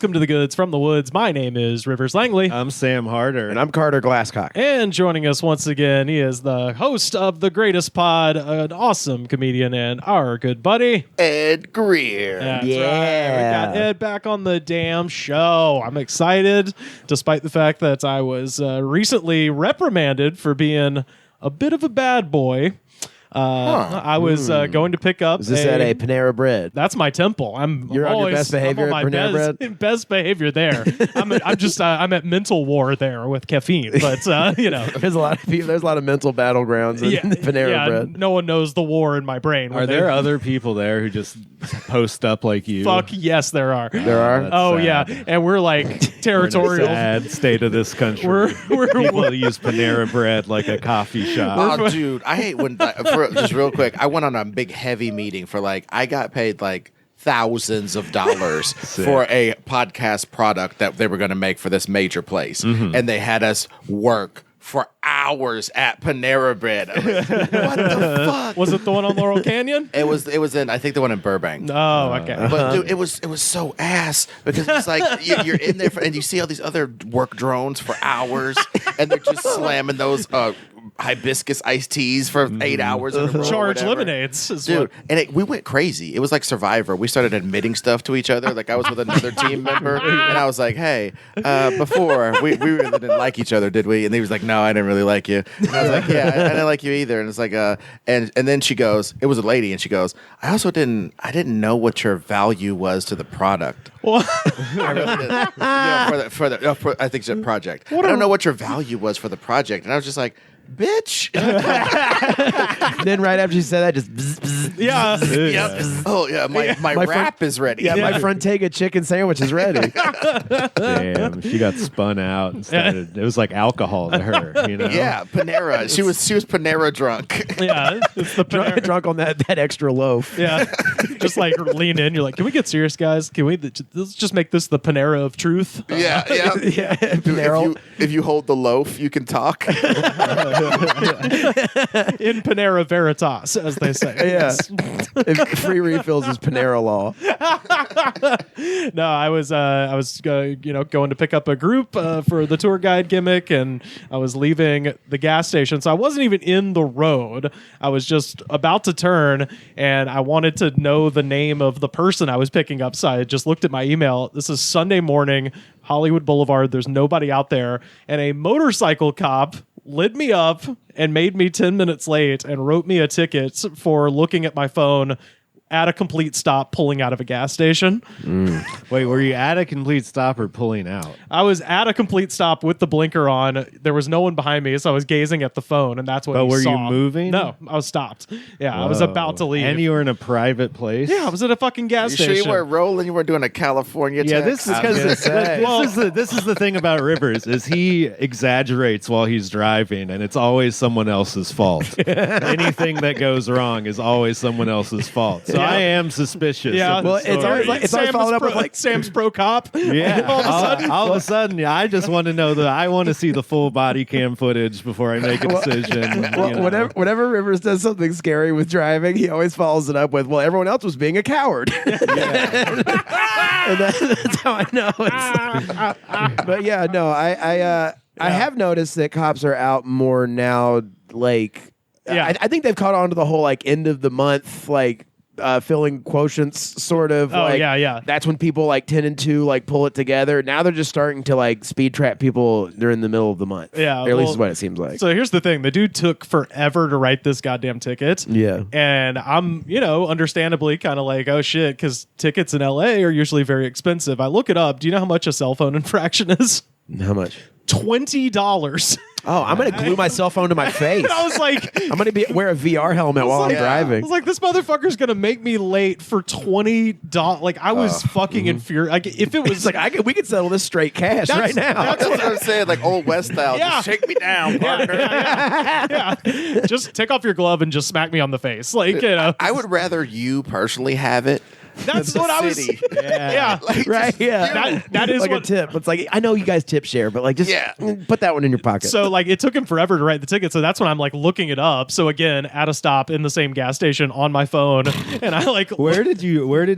Welcome to the Goods from the Woods. My name is Rivers Langley. I'm Sam Harder. And I'm Carter Glasscock. And joining us once again, he is the host of The Greatest Pod, an awesome comedian, and our good buddy, Ed Greer. That's right. We got Ed back on the damn show. I'm excited, despite the fact that I was recently reprimanded for being a bit of a bad boy. I was going to pick up. Is this at a Panera Bread? That's my temple. You're on your best behavior I'm on at my Panera Bread? best behavior there. I'm at mental war there with caffeine, but There's a lot of people. There's a lot of mental battlegrounds in Panera Bread. No one knows the war in my brain. Are there other people there who just post up like you? Fuck yes, there are. There are. Oh sad. yeah, and we're like territorial. We're in a sad state of this country. People use Panera Bread like a coffee shop. Oh, dude, I hate when, just real quick, I went on a big heavy meeting for I got paid thousands of dollars for a podcast product that they were going to make for this major place. Mm-hmm. And they had us work for hours at Panera Bread. What the fuck? Was it the one on Laurel Canyon? It was in, I think, the one in Burbank. Oh, okay. But dude, it was so ass because it's like you're in there and you see all these other work drones for hours and they're just slamming those hibiscus iced teas for 8 hours in a row. Charge lemonades, dude. And we went crazy. It was like Survivor. We started admitting stuff to each other. Like I was with another team member, and I was like, "Hey, before we really didn't like each other, did we?" And he was like, "No, I didn't really like you." And I was like, "Yeah, I didn't like you either." And it's like, and then she goes, it was a lady, and she goes, "I didn't know what your value was to the product." What? I really didn't. For I think it's a project. I don't know what your value was for the project, and I was just like, bitch. Then right after she said that, just bzz, bzz, Yeah. bzz, Yep. bzz. Oh yeah, my wrap is ready. Yeah, my Frontega chicken sandwich is ready. Damn, she got spun out and started. It was like alcohol to her, you know. Yeah, Panera. She was Panera drunk. Yeah, it's the Panera. Drunk on that extra loaf. Yeah, just lean in. You're like, can we get serious, guys? Can we let's just make this the Panera of truth? Yeah. Yeah, Panera. If you hold the loaf, you can talk. In Panera Veritas, as they say. Yeah. If free refills is Panera law. No, I was going to pick up a group for the tour guide gimmick, and I was leaving the gas station, so I wasn't even in the road. I was just about to turn, and I wanted to know the name of the person I was picking up, so I just looked at my email. This is Sunday morning, Hollywood Boulevard. There's nobody out there, and a motorcycle cop lit me up and made me 10 minutes late and wrote me a ticket for looking at my phone at a complete stop pulling out of a gas station. Wait, were you at a complete stop or pulling out? I was at a complete stop with the blinker on. There was no one behind me, so I was gazing at the phone, and that's what But he were saw. you moving? No, I was stopped. Yeah, Whoa. I was about to leave. And you were in a private place? Yeah, I was at a fucking gas You station. sure you weren't rolling? You weren't doing a California Yeah, text? this is because this is the thing about Rivers is he exaggerates while he's driving, and it's always someone else's fault. Anything that goes wrong is always someone else's fault. So I am suspicious. Yeah, of the Well, it's always story. it's always followed up with Sam's pro cop. Yeah, all of a sudden. all of a sudden, yeah. I just want to know I want to see the full body cam footage before I make a decision. Well, whenever Rivers does something scary with driving, he always follows it up with, "Well, everyone else was being a coward." And that's how I know. But yeah, no, I have noticed that cops are out more now. Yeah. I think they've caught on to the whole end of the month filling quotients sort of. Oh, yeah. That's when people 10 and 2 pull it together. Now they're just starting to speed trap people during the middle of the month. Yeah, or at least is what it seems like. So here's the thing: the dude took forever to write this goddamn ticket. Yeah. And I'm, understandably kind of like, oh shit, because tickets in LA are usually very expensive. I look it up. Do you know how much a cell phone infraction is? How much? $20. Oh, I'm gonna glue my cell phone to my face. And I was like, I'm gonna wear a VR helmet while I'm I driving. was like, this motherfucker's gonna make me late for $20. Like, I was fucking infuriated. Like, if it was It's we could settle this straight cash right now. That's what I'm saying, Old West style. Yeah. Just shake me down, partner. yeah. Just take off your glove and just smack me on the face. Like, I would rather you personally have it That's what I was. City. Yeah. Like, Right? Yeah. That is like what. a tip. It's like, I know you guys tip share, but like just put that one in your pocket. So like it took him forever to write the ticket. So that's when I'm like looking it up. So again, at a stop in the same gas station on my phone, and I like Where did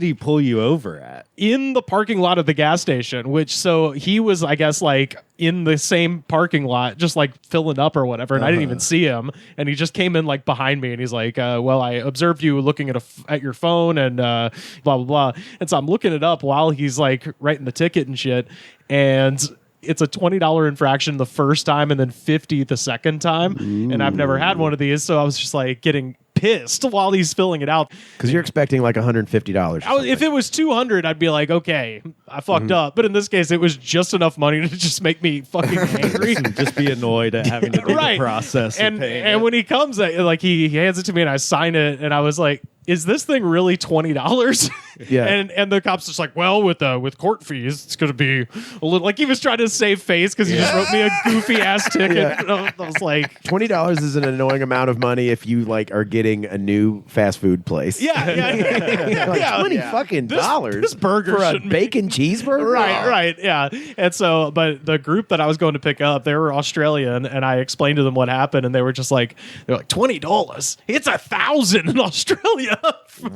he pull you over at? in the parking lot of the gas station. Which so he was, I guess, like in the same parking lot, just like filling up or whatever, and I didn't even see him. And he just came in like behind me, and he's like, "Well, I observed you looking at your phone and blah blah blah." And so I'm looking it up while he's like writing the ticket and shit, and it's a $20 infraction the first time and then $50 the second time. Ooh. And I've never had one of these, so I was just like getting pissed while he's filling it out because you're expecting like $150. If it was $200, I'd be like, okay, I fucked up. But in this case, it was just enough money to just make me fucking angry. Just be annoyed at having to do the process. And when he comes, like he hands it to me and I sign it, and I was like, is this thing really $20? Yeah. And the cop's just like, well, with court fees, it's going to be a little, like he was trying to save face because he just wrote me a goofy ass ticket. Yeah. And I was like, $20 is an annoying amount of money if you like are getting a new fast food place. yeah. Like Yeah. $20 fucking dollars this burger for a shouldn't be- bacon cheeseburger. Right, yeah. And so, but the group that I was going to pick up, they were Australian, and I explained to them what happened, and they were just like, they're like, $20? It's $1,000 in Australia.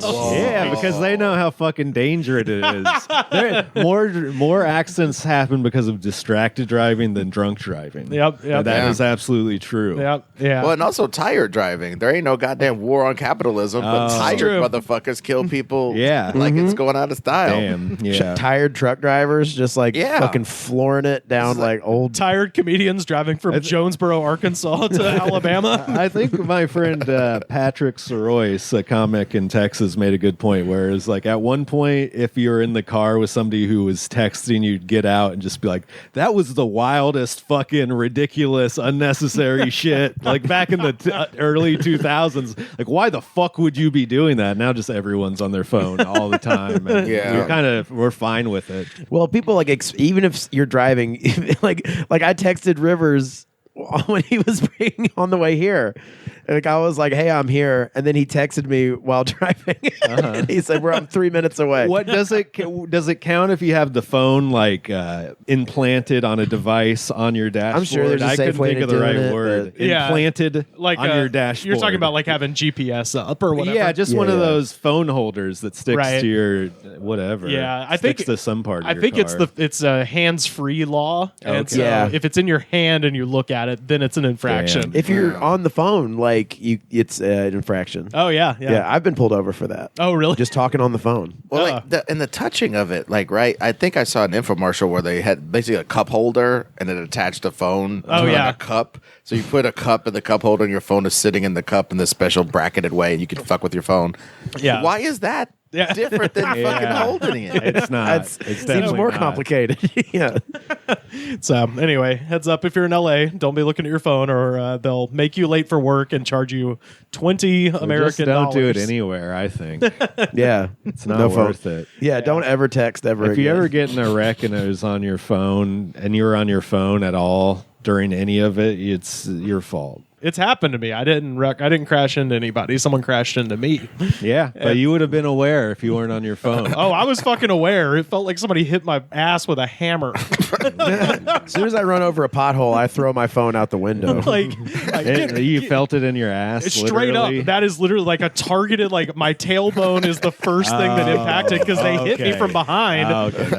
Yeah, because they know how fucking dangerous it is. More accidents happen because of distracted driving than drunk driving. Yep. That is absolutely true. Yep. Yeah. Well, and also tired driving. There ain't no goddamn war on capitalism, but tired True. motherfuckers kill people. Yeah. Like it's going out of style. Damn. Yeah. Tired truck drivers just like fucking flooring it down like old. Tired comedians driving from Jonesboro, Arkansas to Alabama. I think my friend Patrick Sorois, a comic in Texas, made a good point. Whereas, like at one point, if you're in the car with somebody who was texting, you'd get out and just be like, "That was the wildest, fucking ridiculous, unnecessary shit." Like back in the early 2000s, like why the fuck would you be doing that? Now just everyone's on their phone all the time. And we're fine with it. Well, people like even if you're driving, like I texted Rivers when he was being on the way here. Like I was like, "Hey, I'm here," and then he texted me while driving. And he said, I'm 3 minutes away." What does it count if you have the phone like implanted on a device on your dashboard? I'm sure there's a safe way to think of the do right it, word. but- Implanted like on your dashboard. You're talking about like having GPS up or whatever. Yeah, just one of those phone holders that sticks to your whatever. Yeah, I think sticks to some part. Of I your think car. it's a hands-free law. And Okay. so Yeah. if it's in your hand and you look at it, then it's an infraction. Damn. If you're on the phone, like it's an infraction. Oh yeah. I've been pulled over for that. Oh really? Just talking on the phone. Well, like the touching of it, like, right? I think I saw an infomercial where they had basically a cup holder and it attached a phone to like a cup. So you put a cup in the cup holder and your phone is sitting in the cup in this special bracketed way and you can fuck with your phone. Yeah. Why is that different than fucking holding it? It's not. It Seems definitely more not. complicated. Yeah. So anyway, heads up if you're in LA, don't be looking at your phone or they'll make you late for work and charge you $20 American Just don't do it dollars. anywhere. I think Yeah. it's not No phone. worth it. Yeah, don't ever text ever If again. you ever get in a wreck and it was on your phone and you were on your phone at all during any of it, it's your fault. It's happened to me. I didn't crash into anybody. Someone crashed into me. Yeah, but you would have been aware if you weren't on your phone. Oh, I was fucking aware. It felt like somebody hit my ass with a hammer. As soon as I run over a pothole, I throw my phone out the window. You felt it in your ass. Straight literally? up, that is literally like a targeted. Like my tailbone is the first thing that impacted because they hit me okay. from behind,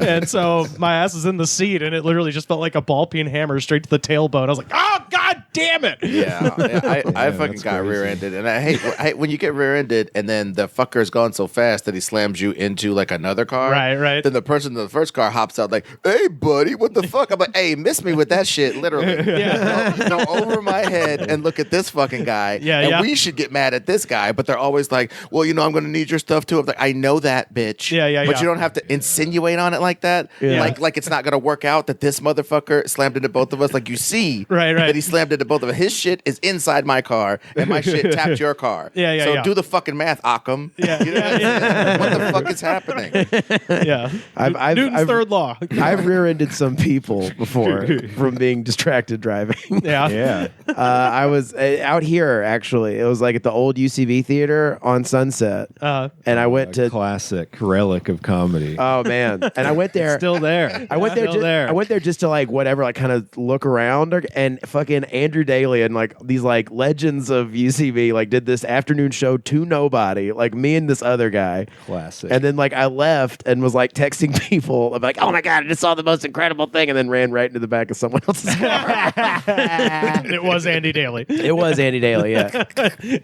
and so my ass is in the seat, and it literally just felt like a ball peen hammer straight to the tailbone. I was like, "Oh God damn it!" Yeah, I fucking that's got crazy. rear-ended, and I hate when you get rear-ended, and then the fucker's gone so fast that he slams you into like another car. Right. Then the person in the first car hops out like, "Hey, buddy, what the fuck?" I'm like, "Hey, miss me with that shit, literally." Go over my head and look at this fucking guy. And we should get mad at this guy, but they're always like, "Well, I'm going to need your stuff too." I'm like, "I know that, bitch." But you don't have to insinuate on it like that. Yeah. Like it's not going to work out that this motherfucker slammed into both of us. Like you see, Right. that he slammed into to both of us. His shit is inside my car, and my shit tapped your car. So do the fucking math, Occam. Yeah. You know what the fuck is happening? Yeah. Newton's third law. I've rear-ended some people before from being distracted driving. Yeah. I was out here, actually. It was like at the old UCB theater on Sunset. And I went to... classic relic of comedy. Oh, man. And I went there. Still there. I went there. I went there just to like whatever, like kind of look around, and fucking Andrew Daly and like these like legends of UCB like did this afternoon show to nobody, like me and this other guy. Classic. And then like I left and was like texting people. I'm like, oh my god, I just saw the most incredible thing, and then ran right into the back of someone else's car. It was Andy Daly. It was Andy Daly. Yeah,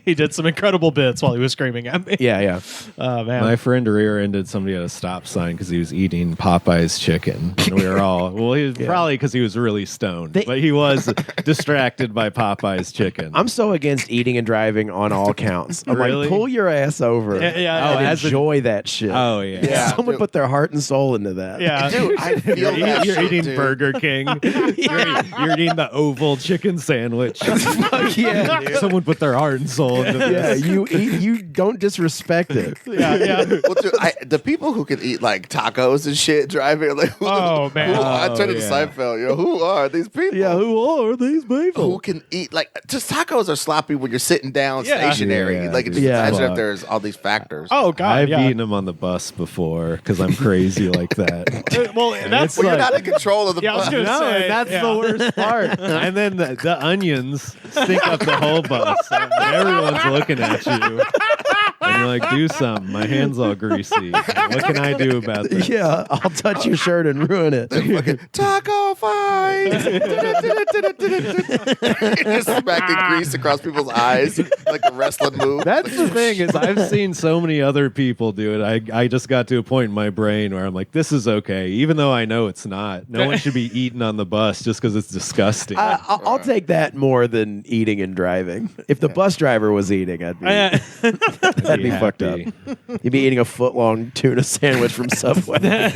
he did some incredible bits while he was screaming at me. yeah. Oh man. My friend rear-ended somebody at a stop sign because he was eating Popeye's chicken. And we were all, well, he was probably because he was really stoned, but he was distracted by Popeye's chicken. I'm so against eating and driving on all counts. I'm Really? like, pull your ass over. Yeah. And enjoy that shit. Oh, yeah. Someone dude. put their heart and soul into that. Yeah. Dude, I feel that You're shit, eating dude. Burger King. You're eating the oval chicken sandwich. Fuck yeah, dude. Someone put their heart and soul into Yeah, this. you don't disrespect it. Yeah. Well, dude, the people who can eat like tacos and shit driving, like, Oh, man. I turned into yeah. Seinfeld. You know, who are these people? Yeah, who are these people? Who can eat like just tacos are sloppy when you're sitting down Yeah. stationary. Yeah, like, dude. just Yeah. imagine if there's all these factors. Oh god. I've yeah. eaten them on the bus before because I'm crazy like that. Well, that's Well, you're like- not in control of the Yeah, I was bus. gonna No, say, that's yeah. the worst part. And then the onions stink up the whole bus. And everyone's looking at you. And you're like, do something. My hand's all greasy. What can I do about this? Yeah, I'll touch your shirt and ruin it. Fucking taco fight. Just smacking grease across people's eyes like a wrestling move. That's the thing is I've seen so many other people do it. I just got to a point in my brain where I'm like, this is okay, even though I know it's not. No one should be eating on the bus just because it's disgusting. I'll take that more than eating and driving. If the bus driver was eating, I'd be that'd be fucked up. You'd be eating a foot-long tuna sandwich from Subway. yeah.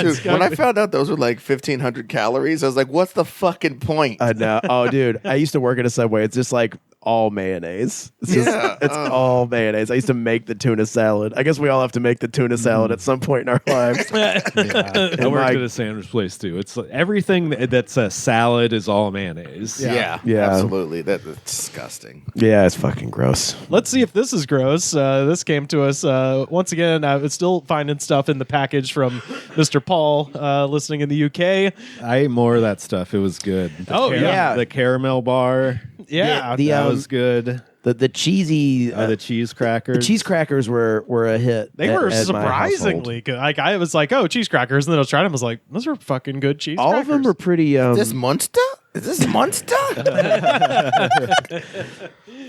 It's Dude, when I found out those were like 1,500 calories, I was like, what's the fucking point? I know. Oh, dude, I used to work at a Subway. It's just like all mayonnaise. It's just, it's all mayonnaise. I used to make the tuna salad. I guess we all have to make the tuna salad at some point in our lives. I worked like- at a sandwich place too. It's like everything that's a salad is all mayonnaise. Yeah, Yeah. absolutely. That's disgusting. Yeah, it's fucking gross. Let's see if this is gross. This came to us once again. I was still finding stuff in the package from Mr. Paul, listening in the UK. I ate more of that stuff. It was good. yeah. The caramel bar. Yeah, The, That was good. The cheesy The cheese crackers. the cheese crackers were a hit. they at- were at my household. surprisingly good. Like I was like, oh, cheese crackers, and then I was trying them. I was like, those are fucking good cheese. All crackers. of them were pretty. This Munster? Is this Munster?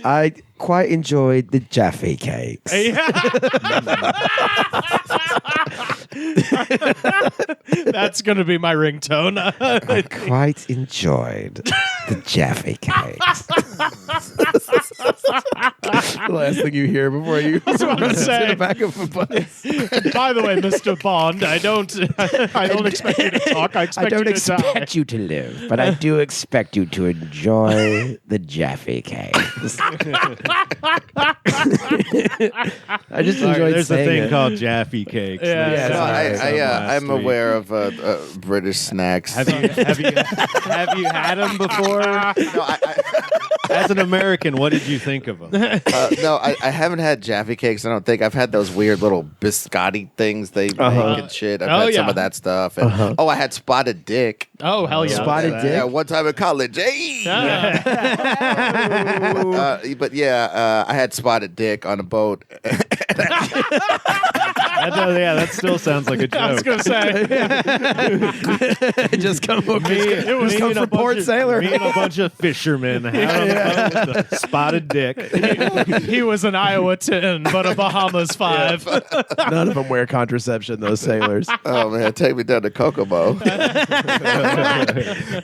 I quite enjoyed the Jaffe cakes. That's gonna be my ringtone. I quite enjoyed the Jaffe cakes. The last thing you hear before you what I'm run to saying. the back of a bus. By the way, Mr. Bond, I don't expect you to talk. I expect I don't you to die. expect you to live, but I do expect you to enjoy the Jaffe cakes. I just enjoyed There's a saying thing it. called Jaffe cakes. Yeah. They Yeah, said No, that last I'm week. aware of British snacks. Have you had them before? No, As an American, what did you think of them? no, I haven't had Jaffe cakes. I don't think I've had those weird little biscotti things they make and shit. I've had some of that stuff. And, Oh, I had spotted dick. Oh hell yeah! Spotted dick? Yeah, one time in college. Hey! But yeah, I had spotted dick on a boat. That still sounds like a joke. I was gonna say It just come from it was come from Port Sailor. Me and a bunch of fishermen had a boat with a spotted dick. he was an Iowa 10, but a Bahamas 5. None of them wear contraception. Those sailors. Oh man, take me down to Kokomo.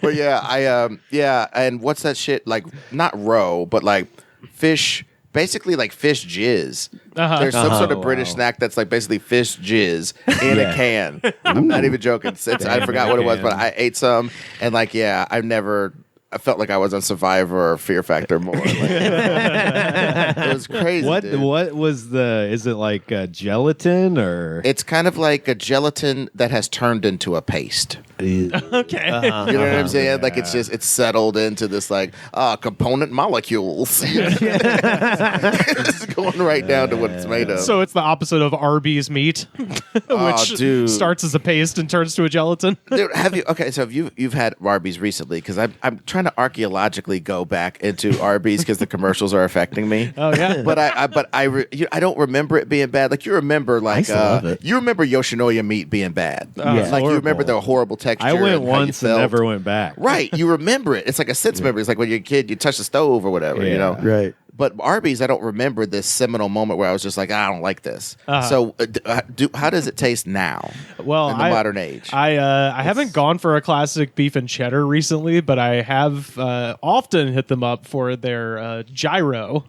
But yeah, and what's that shit like? Not roe, but like fish. Basically, like fish jizz. There's some sort of British snack that's like basically fish jizz in a can. I'm not even joking. I forgot what it was, but I ate some, and like, yeah, I've never. I felt like I was on Survivor or Fear Factor more. Like, it was crazy. What was is it like gelatin or? It's kind of like a gelatin that has turned into a paste. Okay. You know what I'm saying? Like it's settled into this like component molecules. It's going right down to what it's made of. So it's the opposite of Arby's meat, which starts as a paste and turns to a gelatin. Dude, so you've had Arby's recently, because I'm trying to archaeologically go back into Arby's because the commercials are affecting me. Oh yeah, but I don't remember it being bad. Like you remember you remember Yoshinoya meat being bad. Yeah. Like you remember the horrible texture. I went and how once you and felt. never went back. Right, you remember it. It's like a sense memory. It's like when you're a kid, you touch the stove or whatever. You know, Right. But Arby's, I don't remember this seminal moment where I was just like, I don't like this. So, how does it taste now? Well, in the modern age, I haven't gone for a classic beef and cheddar recently, but I have often hit them up for their gyro,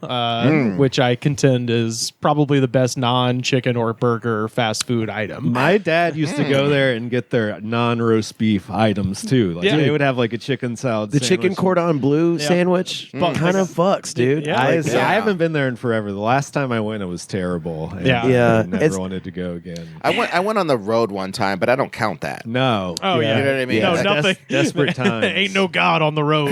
which I contend is probably the best non-chicken or burger fast food item. My dad used to go there and get their non-roast beef items too. Like they would have like a chicken salad. The chicken cordon bleu sandwich kind of fucks, dude. Yeah. I haven't been there in forever. The last time I went, it was terrible. And Yeah. I never wanted to go again. I went on the road one time, but I don't count that. No. Oh yeah. You know what I mean? No, Yeah. nothing. Desperate times. Ain't no God on the road.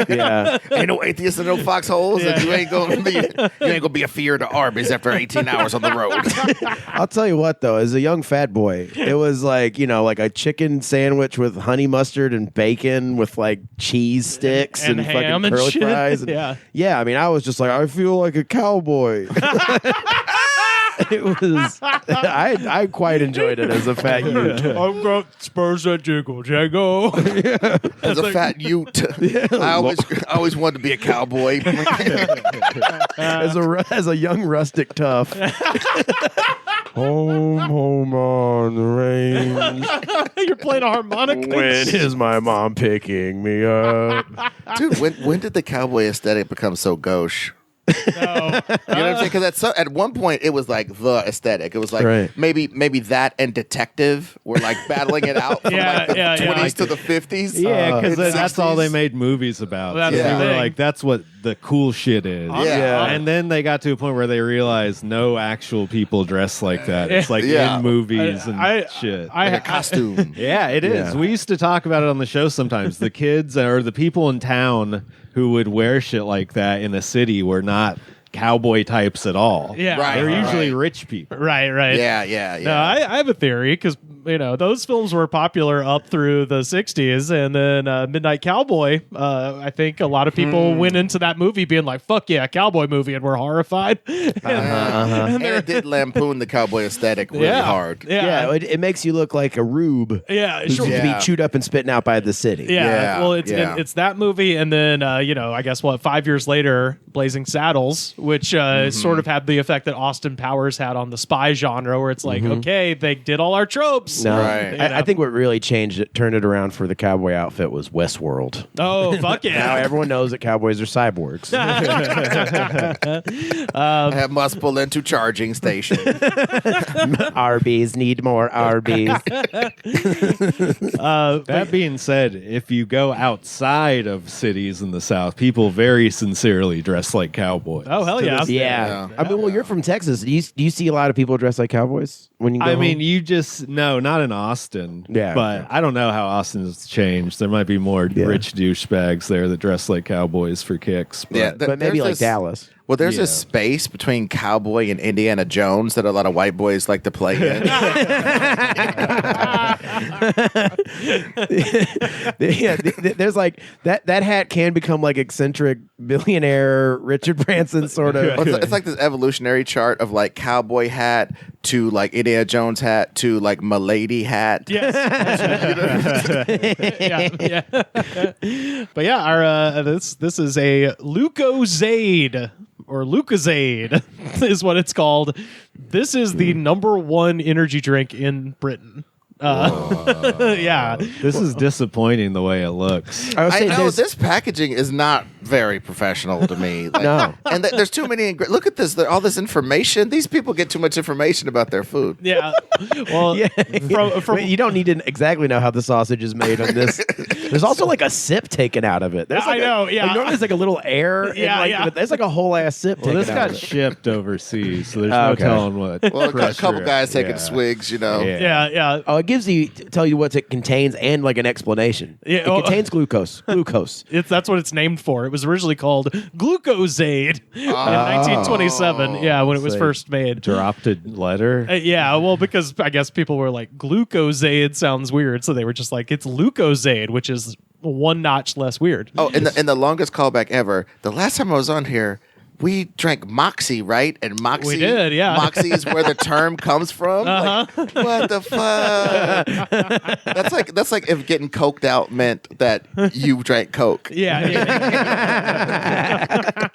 Yeah. Ain't no atheists and no foxholes, and you ain't gonna be a fear to Arby's after 18 hours on the road. I'll tell you what, though, as a young fat boy, it was like, like a chicken sandwich with honey mustard and bacon with like cheese sticks And and ham fucking and curly shit. fries. Yeah, I mean, I was just like, I feel like a cowboy. It was, I quite enjoyed it as a fat youth. I've got spurs that jiggle, Jago. As a fat ute, I always wanted to be a cowboy. As a young rustic tough. Home on the range. You're playing a harmonica. When is my mom picking me up? Dude, when did the cowboy aesthetic become so gauche? No. You know what I'm saying? Because at one point it was like the aesthetic. It was like maybe that and Detective were like battling it out from like the 20s to the 50s. Yeah, because that's 60s. all they made movies about. That's So the they were thing. like, that's what the cool shit is. Yeah. And then they got to a point where they realized no actual people dress like that. It's like in movies and shit. Like a costume. Yeah, it is. Yeah. We used to talk about it on the show sometimes. The kids or the people in town who would wear shit like that in the city were not cowboy types at all. Yeah. Right. They're usually rich people. Right. Yeah. No, I have a theory because those films were popular up through the 60s, and then Midnight Cowboy. I think a lot of people went into that movie being like, "Fuck yeah, cowboy movie," and were horrified. And it did lampoon the cowboy aesthetic really hard. Yeah, it makes you look like a rube. Yeah, Who's sure. to be chewed up and spitting out by the city. Yeah, well, it's that movie, and then I guess 5 years later, Blazing Saddles, which sort of had the effect that Austin Powers had on the spy genre, where it's like, okay, they did all our tropes. No, Right. I think what really turned it around for the cowboy outfit was Westworld. Oh, fuck Now yeah! everyone knows that cowboys are cyborgs. I must pull into charging station. Arby's need more Arby's. That being said, if you go outside of cities in the South, people very sincerely dress like cowboys. Oh hell yeah! Yeah. I mean, well, you're from Texas. Do you see a lot of people dressed like cowboys when you go I home? mean, not in Austin. Yeah, But okay. I don't know how Austin has changed. There might be more rich douchebags there that dress like cowboys for kicks. But but maybe like Dallas. Well, there's a space between cowboy and Indiana Jones that a lot of white boys like to play in. There's like that hat can become like eccentric billionaire Richard Branson sort of. Well, it's like this evolutionary chart of like cowboy hat to like Indiana Jones hat to like Milady hat. Yes. yeah. But yeah, our this is a Lucozade. Or Lucozade is what it's called. This is the #1 energy drink in Britain. Yeah. This is disappointing the way it looks. I was I saying know there's- this packaging is not very professional to me. Like, No. and there's too many. Look at this. All this information. These people get too much information about their food. Yeah. Well, Yeah. from Wait, you don't need to exactly know how the sausage is made on this. There's also like a sip taken out of it. There's I like know, yeah. Like normally there's like a little air. and Yeah, like, yeah. but there's like a whole ass sip Well, taken this out got of it. shipped overseas, so there's Oh, no okay. telling what. Well, a couple pressure- guys taking yeah. swigs. Yeah. yeah. Oh, it gives you tell you what it contains and like an explanation. Yeah, it oh. contains glucose. Glucose. That's what it's named for. It was originally called Lucozade in 1927. Yeah, when it was So first made. Dropped a letter. Yeah, well, because I guess people were like, Glucozade sounds weird, so they were just like, it's Lucozade, which is one notch less weird. Oh, and the longest callback ever. The last time I was on here, we drank Moxie, right? And Moxie, We did, yeah. Moxie is where the term comes from. Like, what the fuck? That's like if getting coked out meant that you drank Coke. Yeah.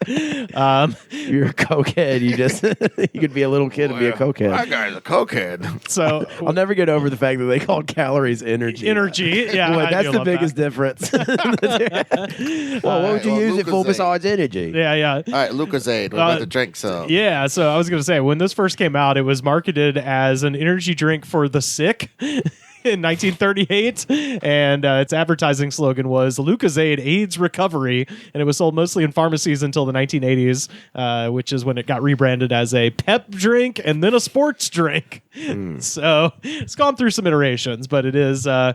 You're a cokehead. You just you could be a little kid and be a That cokehead. guy's a cokehead. So I'll never get over the fact that they called calories energy. energy. Yeah, Boy, I that's do the love biggest difference. Well, what would you well, use it for Lucozade. besides energy? that. Yeah. All right, Lucozade. We're about to drink some. Yeah, so I was going to say, when this first came out, it was marketed as an energy drink for the sick. In 1938, and its advertising slogan was Lucozade aids recovery, and it was sold mostly in pharmacies until the 1980s, which is when it got rebranded as a pep drink and then a sports drink. So it's gone through some iterations, but it is the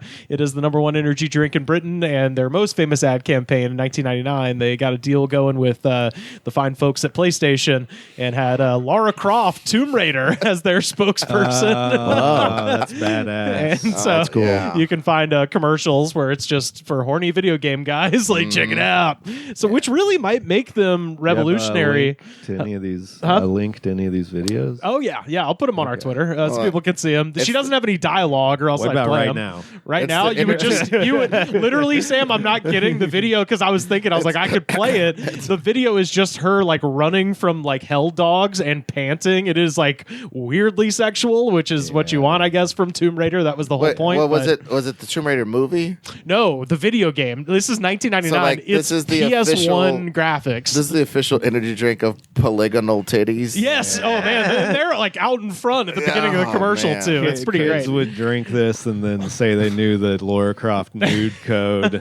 number one energy drink in Britain, and their most famous ad campaign in 1999, they got a deal going with the fine folks at PlayStation and had Lara Croft, Tomb Raider, as their spokesperson. Oh, that's badass. And so that's cool. Yeah. you can find commercials where it's just for horny video game guys, like check it out. So which really might make them revolutionary. To any of these, Huh? link to any of these videos. Oh yeah, I'll put them on our Twitter so people can see them. She doesn't have any dialogue, or else What I'd about play right 'em. now? Right It's now, the you would internet. you would literally, Sam. I'm not kidding. The video, because I was thinking, I was like, I could play it. The video is just her like running from like hell dogs and panting. It is like weirdly sexual, which is what you want, I guess, from Tomb Raider. That was the whole Wait, point. well, was but- it the Tomb Raider movie? No, the video game. This is 1999. So, like, it's this is the PS1 official- graphics. This is the official energy drink of polygonal titties. Yes. Oh man, they're like out in front at the beginning of the Oh, commercial man. too. It's pretty Kids great. would drink this and then say they knew the Lara Croft nude code.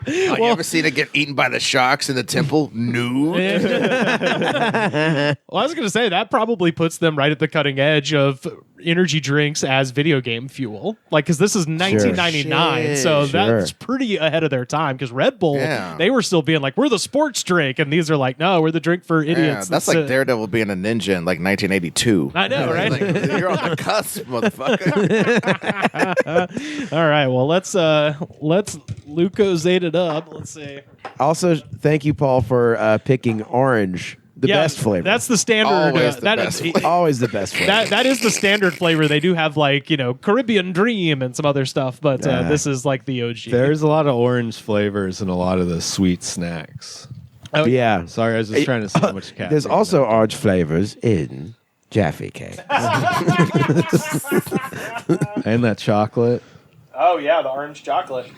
Oh, you ever seen it get eaten by the sharks in the temple? Nude. Well, I was going to say that probably puts them right at the cutting edge of energy drinks as video game fuel. Like, because this is 1999, so Sure. that's pretty ahead of their time. Because Red Bull, Yeah. they were still being like, we're the sports drink, and these are like, no, we're the drink for Yeah, idiots. that's like Daredevil being a ninja in like 1982. I know, right? Like, you're on the cusp, motherfucker. All right, well let's Lucozade it up. Let's see. Also, thank you, Paul, for picking orange, the best flavor. That's the standard. Always the that best is- flavor. always the best flavor. that is the standard flavor. They do have like Caribbean Dream and some other stuff, but this is like the OG. There's a lot of orange flavors in a lot of the sweet snacks. Yeah. Sorry, I was just trying to see how much caffeine. There's also orange flavors in Jaffe Cake. and that chocolate. Oh yeah, the orange chocolate.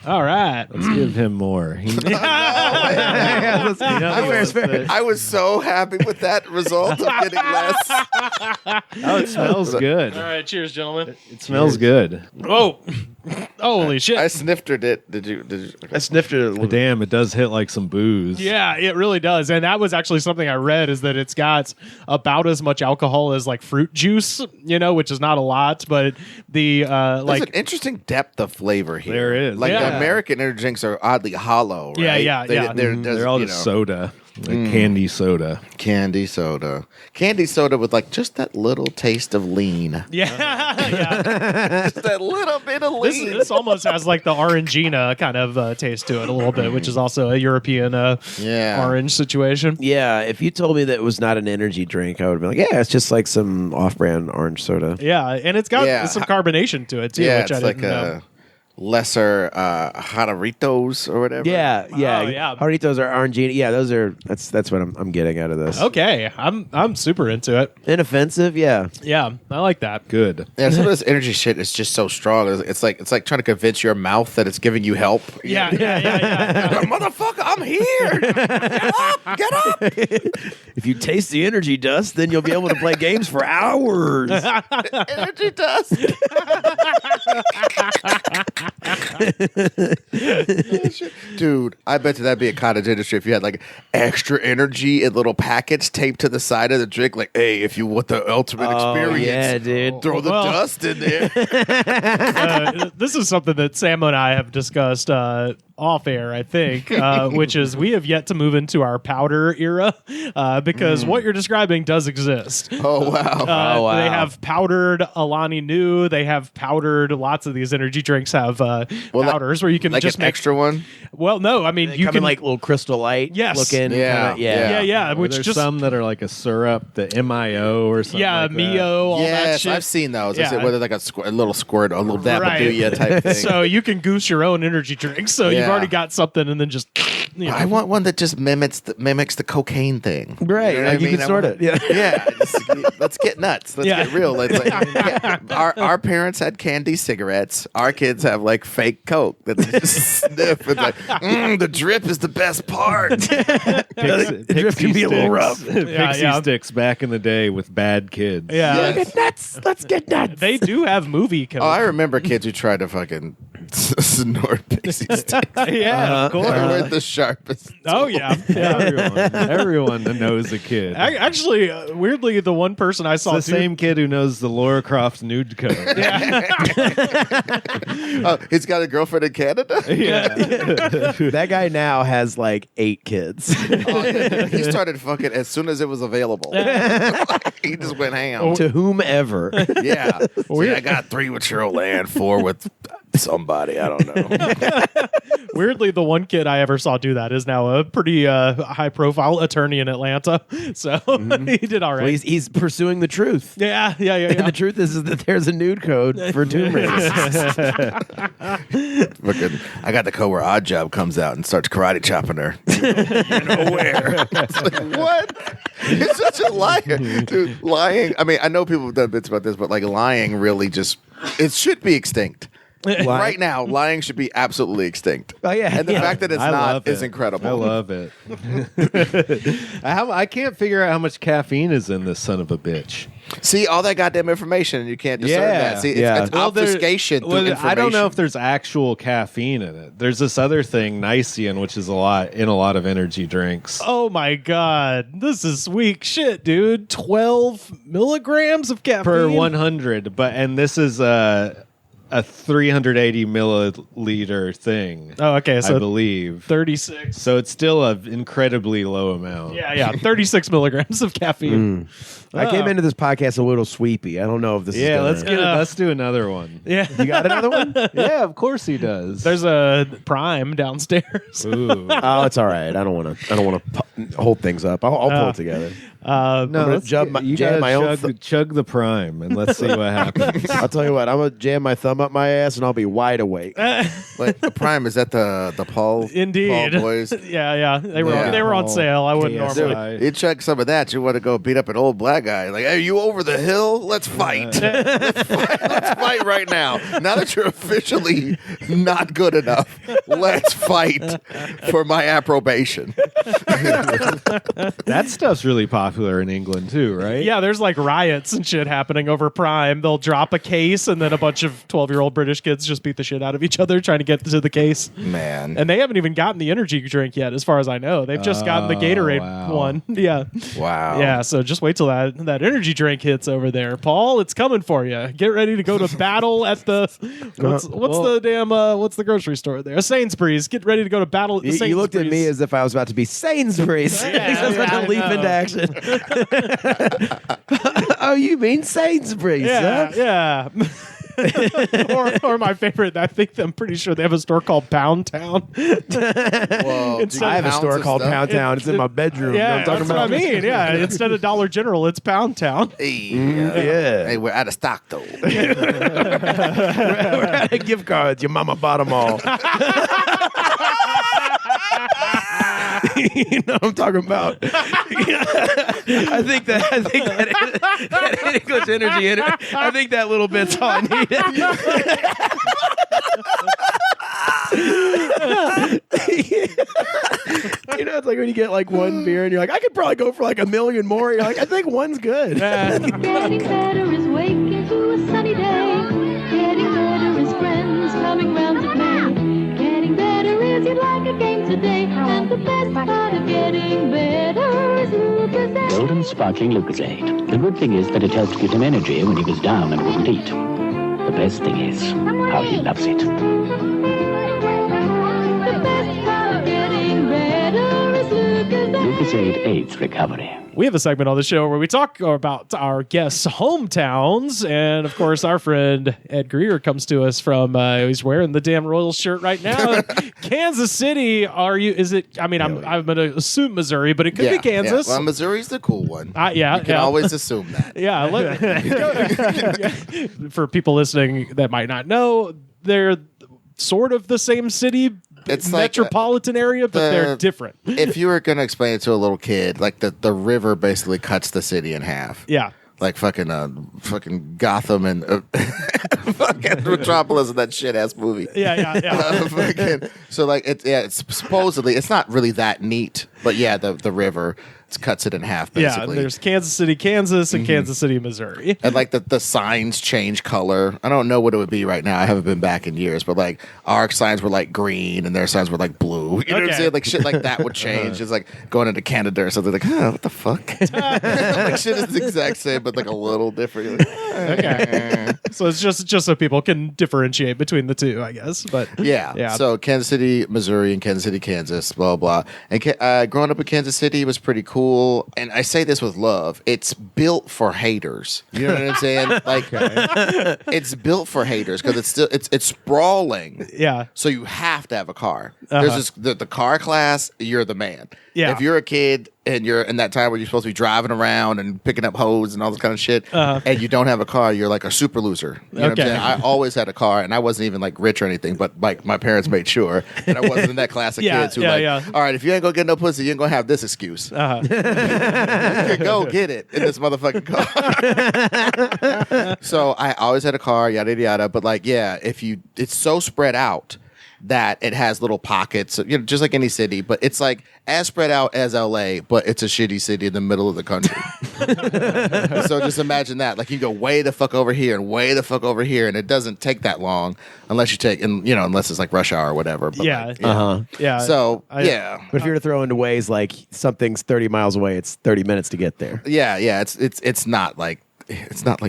All right. Let's give him more. He, I was so happy with that result of getting less. oh, it smells good. All right, cheers, gentlemen. It smells good. Oh, holy shit! I sniffed it. Did you? I sniffed it a little bit. Damn, it does hit like some booze. Yeah, it really does. And that was actually something I read, is that it's got about as much alcohol as like fruit juice, which is not a lot, but the There's an interesting depth of flavor here. There is, Like yeah. the American energy drinks are oddly hollow. Right? Yeah, yeah, yeah. They're all just soda, like candy soda. Candy soda with like just that little taste of lean. yeah. Just that little bit of This, lean. this almost has like the Orangina kind of taste to it a little bit, which is also a European Yeah. orange situation. Yeah, if you told me that it was not an energy drink, I would have been like, yeah, it's just like some off-brand orange soda. Yeah, and it's got Yeah. some carbonation to it too, Yeah, which it's I like didn't know. lesser Jarritos or whatever. Yeah. Oh, yeah. Jarritos are orangina. Yeah, those are. That's what I'm getting out of this. Okay, I'm super into it. Inoffensive. Yeah. Yeah, I like that. Good. Yeah, some of this energy shit is just so strong. It's like trying to convince your mouth that it's giving you help. Yeah. Motherfucker, I'm here. Get up. If you taste the energy dust, then you'll be able to play games for hours. Energy dust. Dude, I bet you that'd be a cottage industry if you had like extra energy in little packets taped to the side of the drink. Like, hey, if you want the ultimate experience, yeah, dude. throw the dust in there. This is something that Sam and I have discussed off air, I think, which is we have yet to move into our powder era because what you're describing does exist. Oh, wow. wow. They have powdered Alani Nu. They have powdered. Lots of these energy drinks have powders where you can Like just an make extra one? Well, no, I mean They you come can in like little Crystal Light Yes. looking. Yeah. Kinda, yeah. yeah, Or which there's just some that are like a syrup, the MIO or something. like that. Mio, all that Yes, shit. I've seen those. Yeah. Is it whether like a little squirt, a little Dabaduya type thing? So you can goose your own energy drink. So you've Yeah. already got something, and then just I want one that just mimics the cocaine thing. Right, You know like what you I mean? can sort I it. Yeah. Yeah, let's get nuts. Let's Yeah. get real. Our parents had candy cigarettes. Our kids have like fake Coke that they just sniff. It's like, the drip is the best part. Drip can be a little rough. Pixie sticks back in the day with bad kids. yeah. Yes. Get nuts. Let's get nuts. They do have movie Coke. Oh, I remember kids who tried to fucking snort pixie sticks. yeah, of course. With the sharpest. Oh yeah. Everyone knows a kid. Actually, weirdly, the one person I saw It's the same kid who knows the Laura Croft nude code. Oh, he's got a girlfriend in Canada. That guy now has like 8 kids. He started fucking as soon as it was available. He just went ham. To whomever. Yeah. See, I got 3 with Cheryl and 4 with somebody. I don't know. Weirdly, the one kid I ever saw do that is now a pretty high-profile attorney in Atlanta. So he did all right. Well, he's pursuing the truth. Yeah. And the truth is that there's a nude code for Tomb Raiders. Fucking, I got the code where Odd Job comes out and starts karate chopping her. You know where? It's like, what? It's such a liar. Dude, lying. I mean, I know people have done bits about this, but like lying really just, it should be extinct. Right now, lying should be absolutely extinct. Oh, yeah. And the fact that it's I not love is it. incredible. I love it. I can't figure out how much caffeine is in this son of a bitch. See, all that goddamn information, and you can't discern that. See, it's Well, obfuscation through information. I don't know if there's actual caffeine in it. There's this other thing, Nicene, which is a lot of energy drinks. Oh my god, this is weak shit, dude. 12 milligrams of caffeine Per 100, and this is a 380 milliliter thing. Oh, okay, so I believe 36. So it's still an incredibly low amount. Yeah, 36 milligrams of caffeine. I came into this podcast a little sweepy. I don't know if this is Yeah, gonna... let's do another one. Yeah, You got another one? Yeah, of course he does. there's a Prime downstairs. Ooh. Oh, it's all right. I don't want to hold things up. I'll pull it together. No, gonna let's jab my- you jam gotta my own chug the prime and let's see what happens. I'll tell you what. I'm gonna jam my thumb up my ass and I'll be wide awake. Like the Prime, is that the Paul? Indeed. Paul boys. Yeah, they were Yeah. they were on sale. I wouldn't Yes. normally. Dude, You check some of that, you want to go beat up an old black guy. Like, hey, you over the hill? Let's fight. Let's fight right now. Now that you're officially not good enough, let's fight for my approbation. that stuff's really popular in England too, right? Yeah, there's like riots and shit happening over Prime. They'll drop a case, and then a bunch of 12-year-old British kids just beat the shit out of each other trying to get to the case. Man. And they haven't even gotten the energy drink yet, as far as I know. They've just gotten the Gatorade wow. one. Yeah. Wow. Yeah, so just wait till that energy drink hits over there. Paul, it's coming for you. Get ready to go to battle at the what's the grocery store there? Sainsbury's. Get ready to go to battle at the Sainsbury's. You looked at me as if I was about to be Sainsbury's. I was about to leap into action. Oh, you mean Sainsbury's? yeah, Huh? yeah. or my favorite, I'm pretty sure they have a store called Pound Town. Well, I have a store called Pound Town. It's in my bedroom. Yeah, you know what I'm that's talking what I about? mean. Yeah, instead of Dollar General, it's Pound Town. Yeah. Hey, we're out of stock though. We're out of gift cards. Your mama bought them all. You know what I'm talking about. I think that English energy in it. I think that little bit's all I needed. You know, it's like when you get like one beer and you're like, I could probably go for like a million more. You're like, I think one's good. Getting better is waking to a sunny day. Getting better is friends coming round to play. Getting better is you'd like a game today. And the best part of getting better is Lucozade. Golden sparkling Lucozade. The good thing is that it helped give him energy when he was down and wouldn't eat. The best thing is how he loves it. The best part of getting better is Lucozade. Lucozade aids recovery. We have a segment on the show where we talk about our guests' hometowns, and of course, our friend Ed Greer comes to us from. He's wearing the damn Royals shirt right now. Kansas City. Is it? I mean, I'm going to assume Missouri, but it could be Kansas. Yeah. Well, Missouri's the cool one. Yeah, You can always assume that. Yeah. For people listening that might not know, they're sort of the same city. It's like metropolitan area, but they're different. If you were going to explain it to a little kid, like the river basically cuts the city in half. Yeah. Like fucking Gotham and fucking Metropolis and that shit ass movie. Yeah. So like it's supposedly it's not really that neat, but yeah, the river cuts it in half basically. Yeah, there's Kansas City, Kansas, and Kansas City, Missouri. And like the signs change color. I don't know what it would be right now. I haven't been back in years, but like our signs were like green and their signs were like blue. You know what I'm saying? Like shit like that would change. It's like going into Canada or something. Like, what the fuck? Like shit is the exact same, but like a little different. Like, Okay. So it's just so people can differentiate between the two, I guess. But yeah. So Kansas City, Missouri, and Kansas City, Kansas, blah blah. And growing up in Kansas City was pretty cool. And I say this with love. It's built for haters. You know what I'm saying? Like it's built for haters because it's sprawling. Yeah. So you have to have a car. There's the car class. You're the man. Yeah. If you're a kid and you're in that time where you're supposed to be driving around and picking up hose and all this kind of shit, and you don't have a car, you're like a super loser. You know what I'm saying? I always had a car, and I wasn't even like rich or anything, but like my parents made sure that I wasn't in that class of kids who all right, if you ain't gonna get no pussy, you ain't gonna have this excuse. You can go get it in this motherfucking car. So I always had a car, yada yada yada. But like, yeah, it's so spread out that it has little pockets, you know, just like any city, but it's like as spread out as LA, but it's a shitty city in the middle of the country. So just imagine that. Like you go way the fuck over here and way the fuck over here, and it doesn't take that long unless you take, and you know, unless it's like rush hour or whatever. But yeah. Like, Yeah. So, But if you were to throw into ways like something's 30 miles away, it's 30 minutes to get there. yeah, it's not like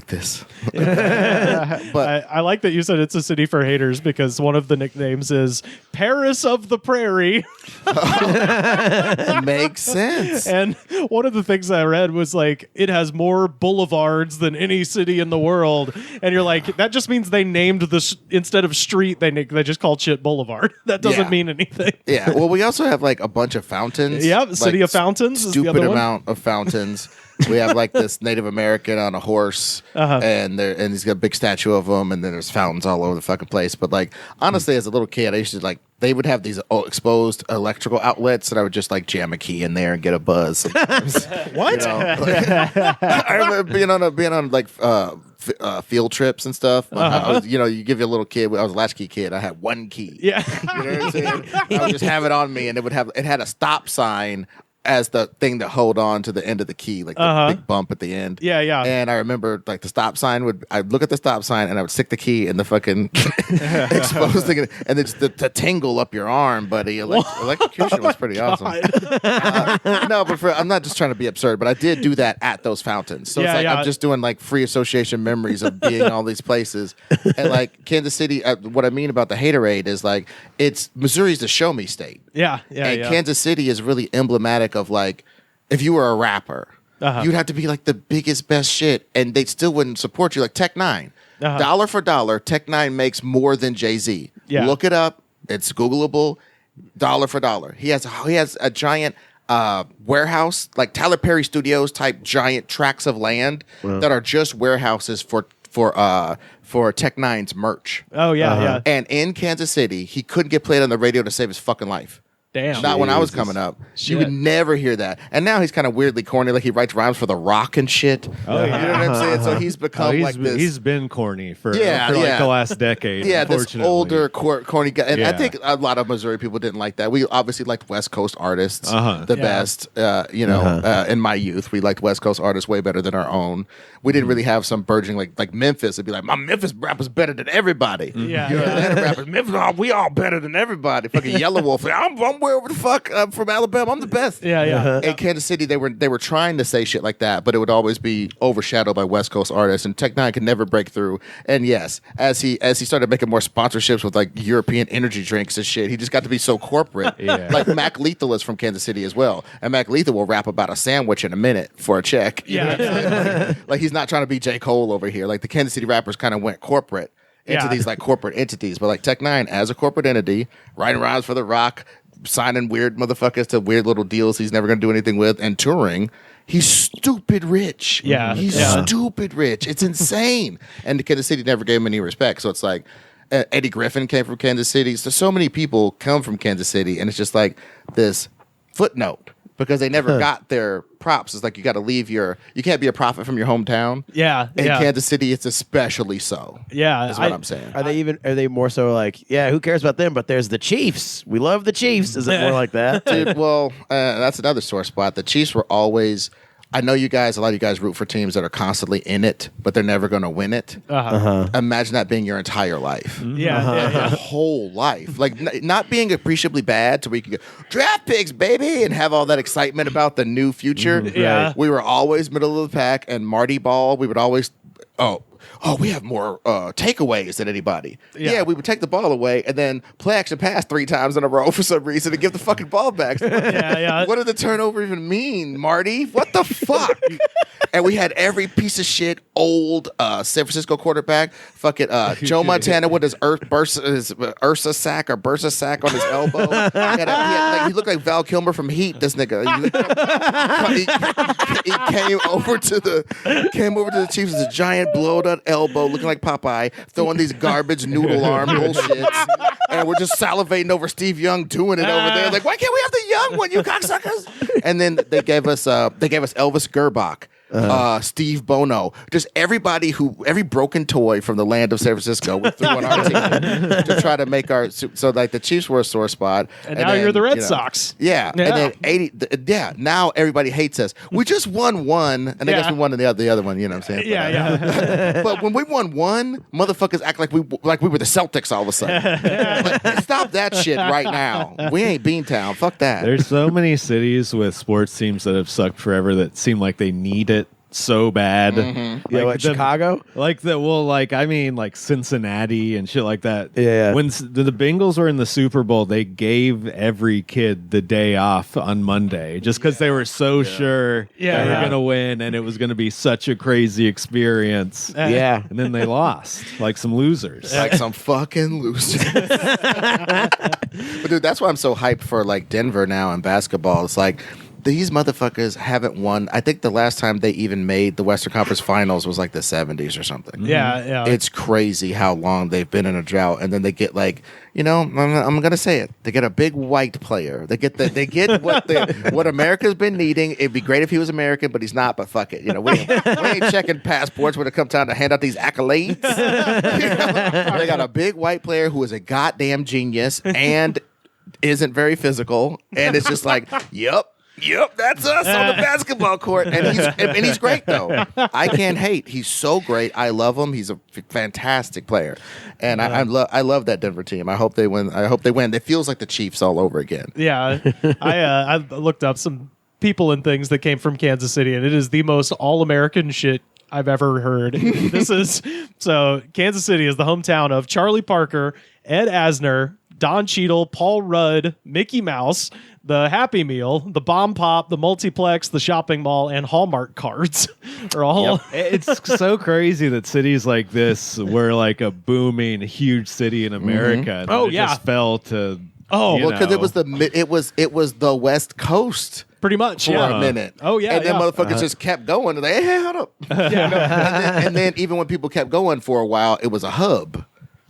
this. But I like that you said it's a city for haters because one of the nicknames is Paris of the Prairie. It makes sense. And one of the things I read was like, it has more boulevards than any city in the world. And you're like, that just means they named instead of street, they just called shit boulevard. That doesn't mean anything. Yeah. Well, we also have like a bunch of fountains. Yeah, City of Fountains is the Stupid other one. amount of fountains. We have like this Native American on a horse, and he's got a big statue of him, and then there's fountains all over the fucking place. But like honestly, as a little kid, I used to like they would have these exposed electrical outlets, and I would just like jam a key in there and get a buzz. What? You know, I remember being on like field trips and stuff. I was, you give you a little kid. I was a latchkey kid. I had one key. Yeah. You know what I'm saying? I would just have it on me, and it had a stop sign as the thing to hold on to the end of the key, like the big bump at the end. Yeah, yeah. And I remember like the stop sign I'd look at the stop sign and I would stick the key in the fucking exposed thing, and it's the tingle up your arm, buddy. Electrocution was pretty awesome. No, but I'm not just trying to be absurd, but I did do that at those fountains. So it's like I'm just doing like free association memories of being in all these places. And like Kansas City, what I mean about the haterade is like Missouri's the show me state. Yeah, And Kansas City is really emblematic of like, if you were a rapper, you'd have to be like the biggest, best shit, and they still wouldn't support you. Like Tech Nine, Dollar for dollar, Tech Nine makes more than Jay-Z. Yeah. Look it up. It's Googleable. Dollar for dollar. He has a giant warehouse, like Tyler Perry Studios type giant tracts of land that are just warehouses for Tech Nine's merch. Oh yeah, yeah. And in Kansas City, he couldn't get played on the radio to save his fucking life. Damn. Not when I was coming up. You would never hear that. And now he's kind of weirdly corny, like he writes rhymes for The Rock and shit. Oh, You know what I'm saying? So he's become like this. He's been corny for like Yeah. the last decade. Yeah, this unfortunately. older corny guy, and I Yeah. think a lot of Missouri people didn't like that. We obviously liked West Coast artists the best. In my youth, we liked West Coast artists way better than our own. We didn't really have some burgeoning like Memphis. It'd be like my Memphis rap was better than everybody. Yeah, Your yeah. Atlanta rappers, Memphis, we all better than everybody. Fucking Yellow Wolf, I'm wherever the fuck from Alabama. I'm the best. Yeah, yeah. In Kansas City, they were trying to say shit like that, but it would always be overshadowed by West Coast artists, and Tech Nine could never break through. And yes, as he started making more sponsorships with like European energy drinks and shit, he just got to be so corporate. Yeah. Like Mac Lethal is from Kansas City as well, and Mac Lethal will rap about a sandwich in a minute for a check. You know what I'm saying? Like he's not trying to be J. Cole over here. Like the Kansas City rappers kind of went corporate into these like corporate entities, but like Tech Nine as a corporate entity, writing rhymes for The Rock, signing weird motherfuckers to weird little deals he's never going to do anything with, and touring. He's stupid rich. Yeah. He's stupid rich. It's insane. And Kansas City never gave him any respect. So it's like Eddie Griffin came from Kansas City. So many people come from Kansas City, and it's just like this footnote because they never got their props. It's like you can't be a prophet from your hometown. Yeah, In yeah. Kansas City, it's especially so. Yeah, Is what I'm saying. Are they more so like, yeah, who cares about them? But there's the Chiefs. We love the Chiefs. Is it more like that? Dude, well, that's another sore spot. The Chiefs were always. I know a lot of you guys root for teams that are constantly in it, but they're never going to win it. Imagine that being your entire life. Yeah, Your whole life. Like, not being appreciably bad to where you can go, draft picks, baby, and have all that excitement about the new future. Yeah. We were always middle of the pack, and Marty Ball, we would always, we have more takeaways than anybody. Yeah, we would take the ball away and then play action pass 3 times in a row for some reason to give the fucking ball back. yeah. What did the turnover even mean, Marty? What the fuck? And we had every piece of shit old San Francisco quarterback, fucking Joe Montana with his Ursa sack or Bursa sack on his elbow. He looked like Val Kilmer from Heat. This nigga, he came over to the Chiefs with a giant blowed up elbow, looking like Popeye, throwing these garbage noodle arm bullshits, and we're just salivating over Steve Young doing it over there. Like, why can't we have the young one, you cocksuckers? And then they gave us Elvis Gerbach. Steve Bono, just every broken toy from the land of San Francisco we threw on our team to try to make so like the Chiefs were a sore spot, And now you're the Red Sox. Yeah, and then now everybody hates us. We just won one, and I guess we won the other one. You know what I'm saying? Yeah. But when we won one, motherfuckers act like we were the Celtics all of a sudden. Like, stop that shit right now. We ain't Beantown. Fuck that. There's so many cities with sports teams that have sucked forever that seem like they need it so bad. Mm-hmm. Yeah, like Chicago? Like Cincinnati and shit like that. Yeah. When the Bengals were in the Super Bowl, they gave every kid the day off on Monday just because they were so sure they were going to win and it was going to be such a crazy experience. Yeah. And then they lost like some losers. Like some fucking losers. But dude, that's why I'm so hyped for like Denver now in basketball. It's like these motherfuckers haven't won. I think the last time they even made the Western Conference Finals was like the 70s or something. Yeah. It's crazy how long they've been in a drought, and then they get like, I'm gonna say it. They get a big white player. They get what America's been needing. It'd be great if he was American, but he's not. But fuck it, we ain't checking passports when it comes time to hand out these accolades. They got a big white player who is a goddamn genius and isn't very physical, and it's just like, Yep, that's us on the basketball court, and he's great though. I can't hate. He's so great. I love him. He's a fantastic player, and I love that Denver team. I hope they win. It feels like the Chiefs all over again. Yeah. I looked up some people and things that came from Kansas City, and it is the most all-American shit I've ever heard. Kansas City is the hometown of Charlie Parker, Ed Asner, Don Cheadle, Paul Rudd, Mickey Mouse, the Happy Meal, the Bomb Pop, the Multiplex, the Shopping Mall, and Hallmark cards are all. It's so crazy that cities like this were like a booming, huge city in America. And Oh, it yeah. just fell to. Oh, you Well, because know. it was the West Coast pretty much. for Yeah. a minute. Oh, yeah, and then yeah. motherfuckers just kept going. They're like, hey, hold up. and then even when people kept going for a while, it was a hub.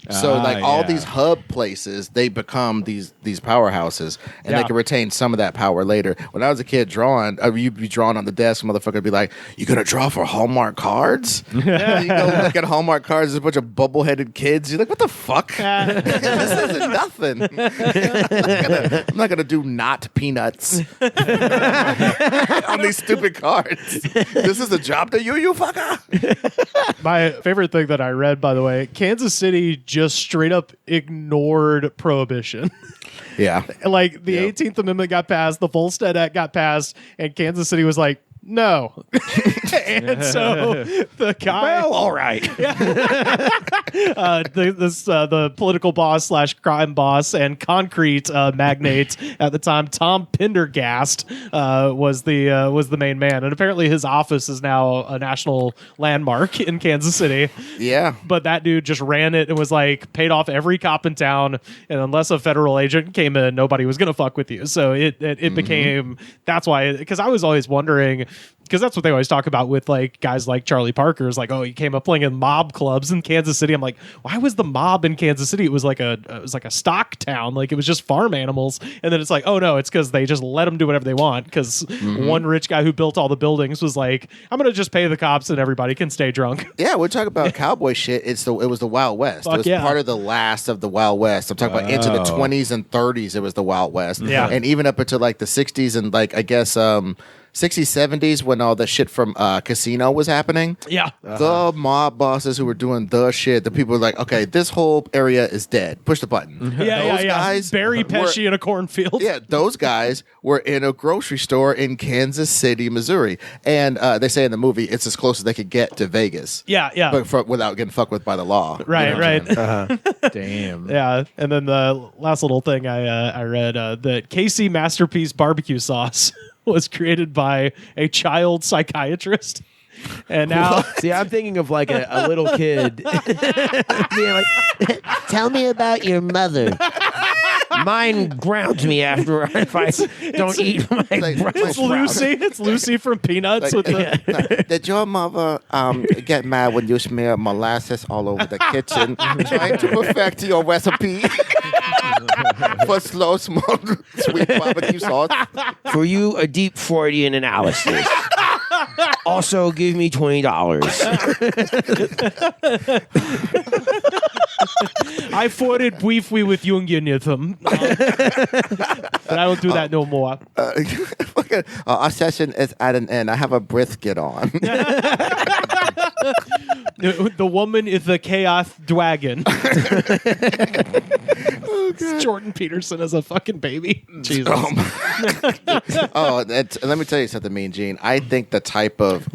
So like all these hub places, they become these powerhouses, and Yeah. they can retain some of that power later. When I was a kid drawing, you'd be drawing on the desk, motherfucker would be like, "You gonna draw for Hallmark cards?" Yeah. You go look at Hallmark cards, there's a bunch of bubble-headed kids. You're like, "What the fuck? This isn't nothing." I'm not gonna do not peanuts on these stupid cards. This is a job to you fucker. My favorite thing that I read, by the way, Kansas City just straight up ignored prohibition. Yeah. Like the Yep. 18th Amendment got passed, the Volstead Act got passed, and Kansas City was like, no. And so the guy, Well, all right. the political boss / crime boss and concrete magnate at the time, Tom Pendergast, was the main man, and apparently his office is now a national landmark in Kansas City. Yeah. But that dude just ran it and was like paid off every cop in town, and unless a federal agent came in, nobody was gonna fuck with you. So it became, that's why, because I was always wondering, because that's what they always talk about with like guys like Charlie Parker, is like, oh, he came up playing in mob clubs in Kansas City. I'm like, why was the mob in Kansas City? It was like a stock town, like it was just farm animals. And then it's like, oh no, it's because they just let them do whatever they want. Because one rich guy who built all the buildings was like, I'm gonna just pay the cops and everybody can stay drunk. Yeah, we're talking about cowboy shit. It was the Wild West. Fuck it was yeah. part of the last of the Wild West. I'm talking about into the 20s and 30s. It was the Wild West. Yeah. And even up into like the 60s and like I guess 60s, 70s when all the shit from Casino was happening. Yeah. The mob bosses who were doing the shit, the people were like, okay, this whole area is dead. Push the button. Yeah, Those guys Barry Pesci were- in a cornfield. Yeah, those guys were in a grocery store in Kansas City, Missouri. And they say in the movie it's as close as they could get to Vegas. Yeah. But without getting fucked with by the law. Right, You know what I'm right. saying? Damn. Yeah, and then the last little thing I read that KC Masterpiece barbecue sauce was created by a child psychiatrist, and now See, I'm thinking of like a little kid being like, "Tell me about your mother. Mine grounds me after if I don't eat my like- Brussels it's Lucy. It's Lucy from Peanuts with the. Did your mother get mad when you smear molasses all over the kitchen trying to perfect your recipe for slow smoked sweet barbecue sauce? For you, a deep Freudian analysis. Also, give me $20. I fought it briefly with Jungianism, but I will do that no more. Our session is at an end. I have a brisket on. The woman is the chaos dragon. It's Jordan Peterson as a fucking baby. Jesus. Let me tell you something, Mean Gene. I think the type of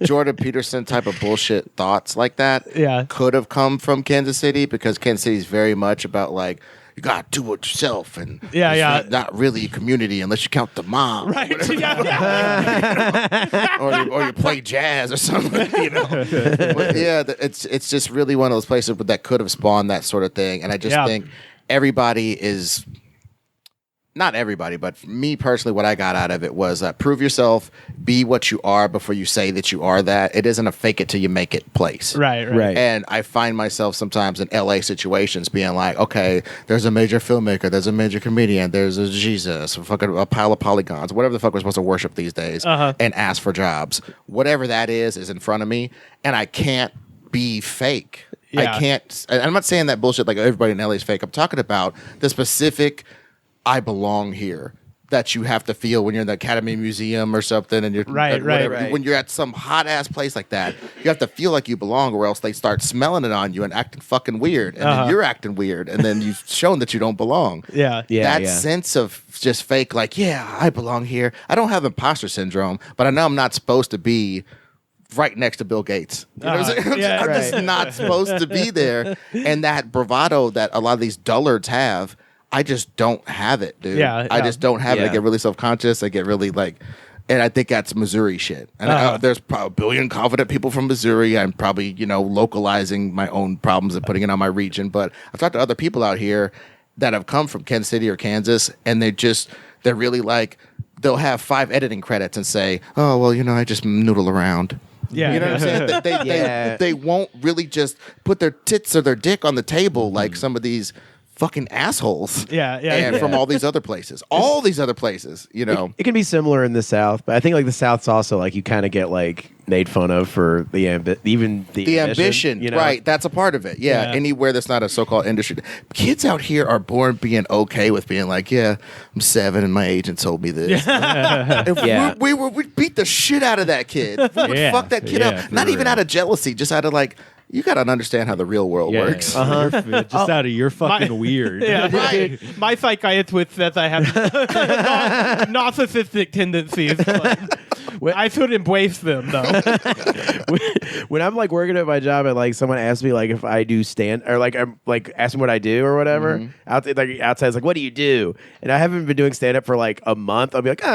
Jordan Peterson type of bullshit thoughts like that could have come from Kansas City, because Kansas City is very much about like, you gotta do it yourself, and it's not really a community unless you count the mom, Right. Yeah. or you play jazz or something, you know. But yeah, it's just really one of those places that could have spawned that sort of thing, and I just think everybody is. Not everybody, but for me personally, what I got out of it was prove yourself, be what you are before you say that you are that. It isn't a fake it till you make it place. Right. And I find myself sometimes in LA situations being like, okay, there's a major filmmaker, there's a major comedian, there's a Jesus, a pile of polygons, whatever the fuck we're supposed to worship these days, and ask for jobs. Whatever that is in front of me, and I can't be fake. Yeah. I can't. I'm not saying that bullshit like everybody in LA is fake. I'm talking about the specific I belong here that you have to feel when you're in the Academy Museum or something, and you're Right. When you're at some hot ass place like that, you have to feel like you belong, or else they start smelling it on you and acting fucking weird, and then you're acting weird, and then you've shown that you don't belong. That sense of just fake, like, yeah, I belong here. I don't have imposter syndrome, but I know I'm not supposed to be right next to Bill Gates. You know what I'm saying? yeah, I'm just right. not supposed to be there. And that bravado that a lot of these dullards have, I just don't have it, dude. Yeah, I yeah. just don't have it. I Yeah. get really self-conscious. I get really and I think that's Missouri shit. And there's probably a billion confident people from Missouri. I'm probably, localizing my own problems and putting it on my region. But I've talked to other people out here that have come from Kansas City or Kansas, and they're really like, they'll have 5 editing credits and say, oh, well, I just noodle around. Yeah. You know what I'm saying? Yeah. They won't really just put their tits or their dick on the table like some of these fucking assholes. Yeah, yeah, And yeah. from all these other places. All these other places, It can be similar in the South, but I think like the South's also like you kind of get like made fun of for the ambition, right? That's a part of it. Yeah, Yeah. anywhere that's not a so-called industry. Kids out here are born being okay with being like, yeah, I'm 7 and my agent told me this. If Yeah. we beat the shit out of that kid. We would Yeah. fuck that kid Yeah, up. for Not even real. out of jealousy, just out of like, you got to understand how the real world works. You're just out of you're fucking weird. Yeah, Right. My psychiatrist with that I have narcissistic tendencies. But I should embrace them, though. When I'm like working at my job and like someone asks me like if I do stand or like I'm like asking what I do or whatever, outside it's like what do you do? And I haven't been doing stand up for like a month. I'll be like,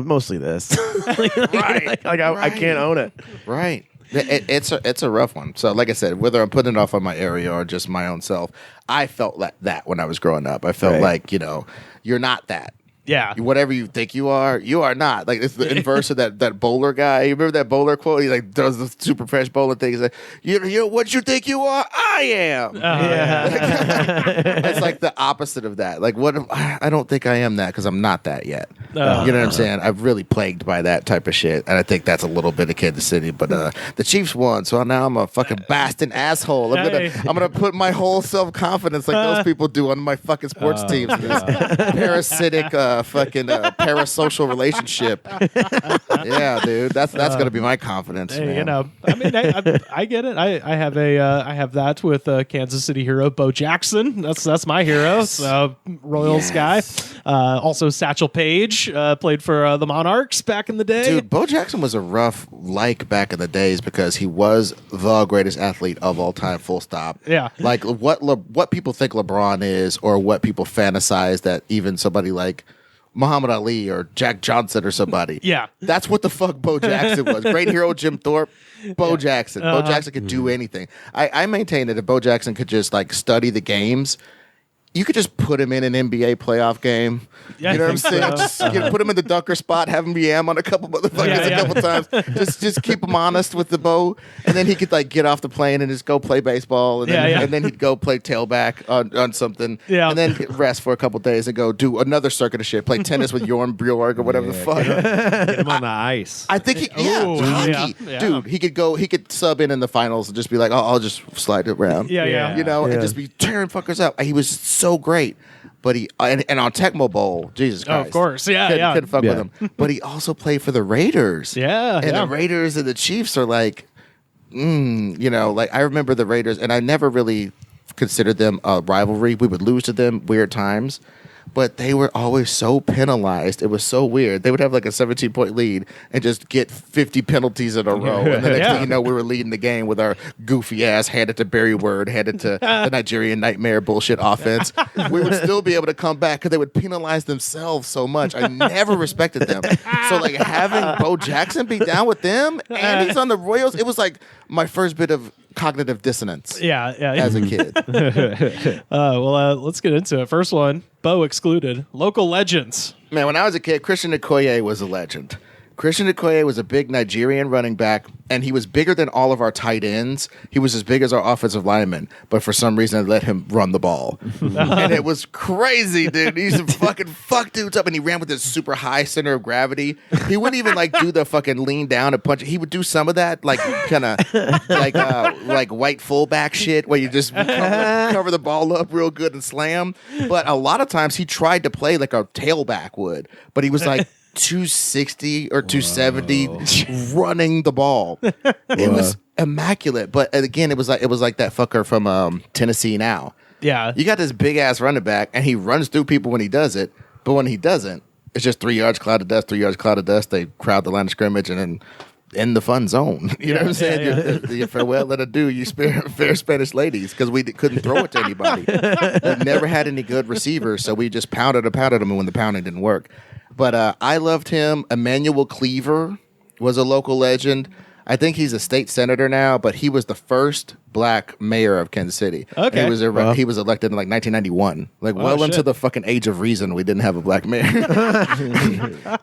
mostly this. Right. I can't own it. Right. It's a rough one. So, like I said, whether I'm putting it off on my area or just my own self, I felt that when I was growing up. I felt Right. like, you're not that. Yeah. Whatever you think you are not. Like, it's the inverse of that bowler guy. You remember that bowler quote? He like does the super fresh bowler thing. He's like, you what you think you are? I am. It's like the opposite of that. Like, I don't think I am that because I'm not that yet. You know what I'm saying? I'm really plagued by that type of shit. And I think that's a little bit of Kansas City. But the Chiefs won. So now I'm a fucking bastard asshole. I'm gonna put my whole self-confidence like those people do on my fucking sports teams. This parasitic fucking parasocial relationship. Yeah, dude. That's gonna be my confidence. Hey, man. I get it. I have I have that with Kansas City hero Bo Jackson. That's my hero. So Royals guy. Also Satchel Paige played for the Monarchs back in the day. Dude, Bo Jackson was a rough back in the days because he was the greatest athlete of all time, full stop. Yeah. Like what people think LeBron is or what people fantasize that even somebody like Muhammad Ali or Jack Johnson or somebody. Yeah. That's what the fuck Bo Jackson was. Great hero Jim Thorpe. Bo Jackson. Bo Jackson could do anything. I maintain that if Bo Jackson could just like study the games, you could just put him in an NBA playoff game. Yeah, you know I what I'm think saying? so. Just put him in the dunker spot, have him yam on a couple motherfuckers a couple times. Just keep him honest with the Bo, and then he could like get off the plane and just go play baseball, and then he'd go play tailback on something, Yeah. and then rest for a couple days and go do another circuit of shit, play tennis with Jorn Bjorg or whatever the fuck. Get him on the ice. I think Ooh, hockey, yeah. dude. He could sub in the finals and just be like, oh, I'll just slide it around. Yeah. And just be tearing fuckers up. He was so great. But he and on Tecmo Bowl, Jesus Christ, of course. Yeah, couldn't fuck with Yeah. him. But he also played for the Raiders. Yeah, and yeah. the Raiders and the Chiefs are like, like I remember the Raiders, and I never really considered them a rivalry. We would lose to them weird times. But they were always so penalized. It was so weird. They would have like a 17-point lead and just get 50 penalties in a row. And the next Yeah. thing you know, we were leading the game with our goofy ass, handed to Barry Word, handed to the Nigerian Nightmare bullshit offense. We would still be able to come back because they would penalize themselves so much. I never respected them. So like having Bo Jackson be down with them and he's on the Royals, it was like my first bit of cognitive dissonance Yeah. as a kid. Let's get into it. First one, Bo excluded. Local legends. Man, when I was a kid, Christian Okoye was a legend. Christian Okoye was a big Nigerian running back, and he was bigger than all of our tight ends. He was as big as our offensive linemen, but for some reason, they let him run the ball. And it was crazy, dude. He used to fucking fuck dudes up, and he ran with this super high center of gravity. He wouldn't even, like, do the fucking lean down and punch. He would do some of that, like, kind of, like white fullback shit, where you just cover the ball up real good and slam. But a lot of times, he tried to play like a tailback would, but he was like, 260 or 270 running the ball. It was immaculate. But again, it was like that fucker from Tennessee now. Yeah. You got this big ass running back and he runs through people when he does it, but when he doesn't, it's just 3 yards cloud of dust, 3 yards cloud of dust. They crowd the line of scrimmage and then in the fun zone. You know what I'm saying? Your farewell and adieu, you fair Spanish ladies, because we couldn't throw it to anybody. We never had any good receivers, so we just pounded them when the pounding didn't work. But I loved him. Emmanuel Cleaver was a local legend. I think he's a state senator now, but he was the first black mayor of Kansas City. Okay. He was elected in like 1991. Like into the fucking age of reason, we didn't have a black mayor.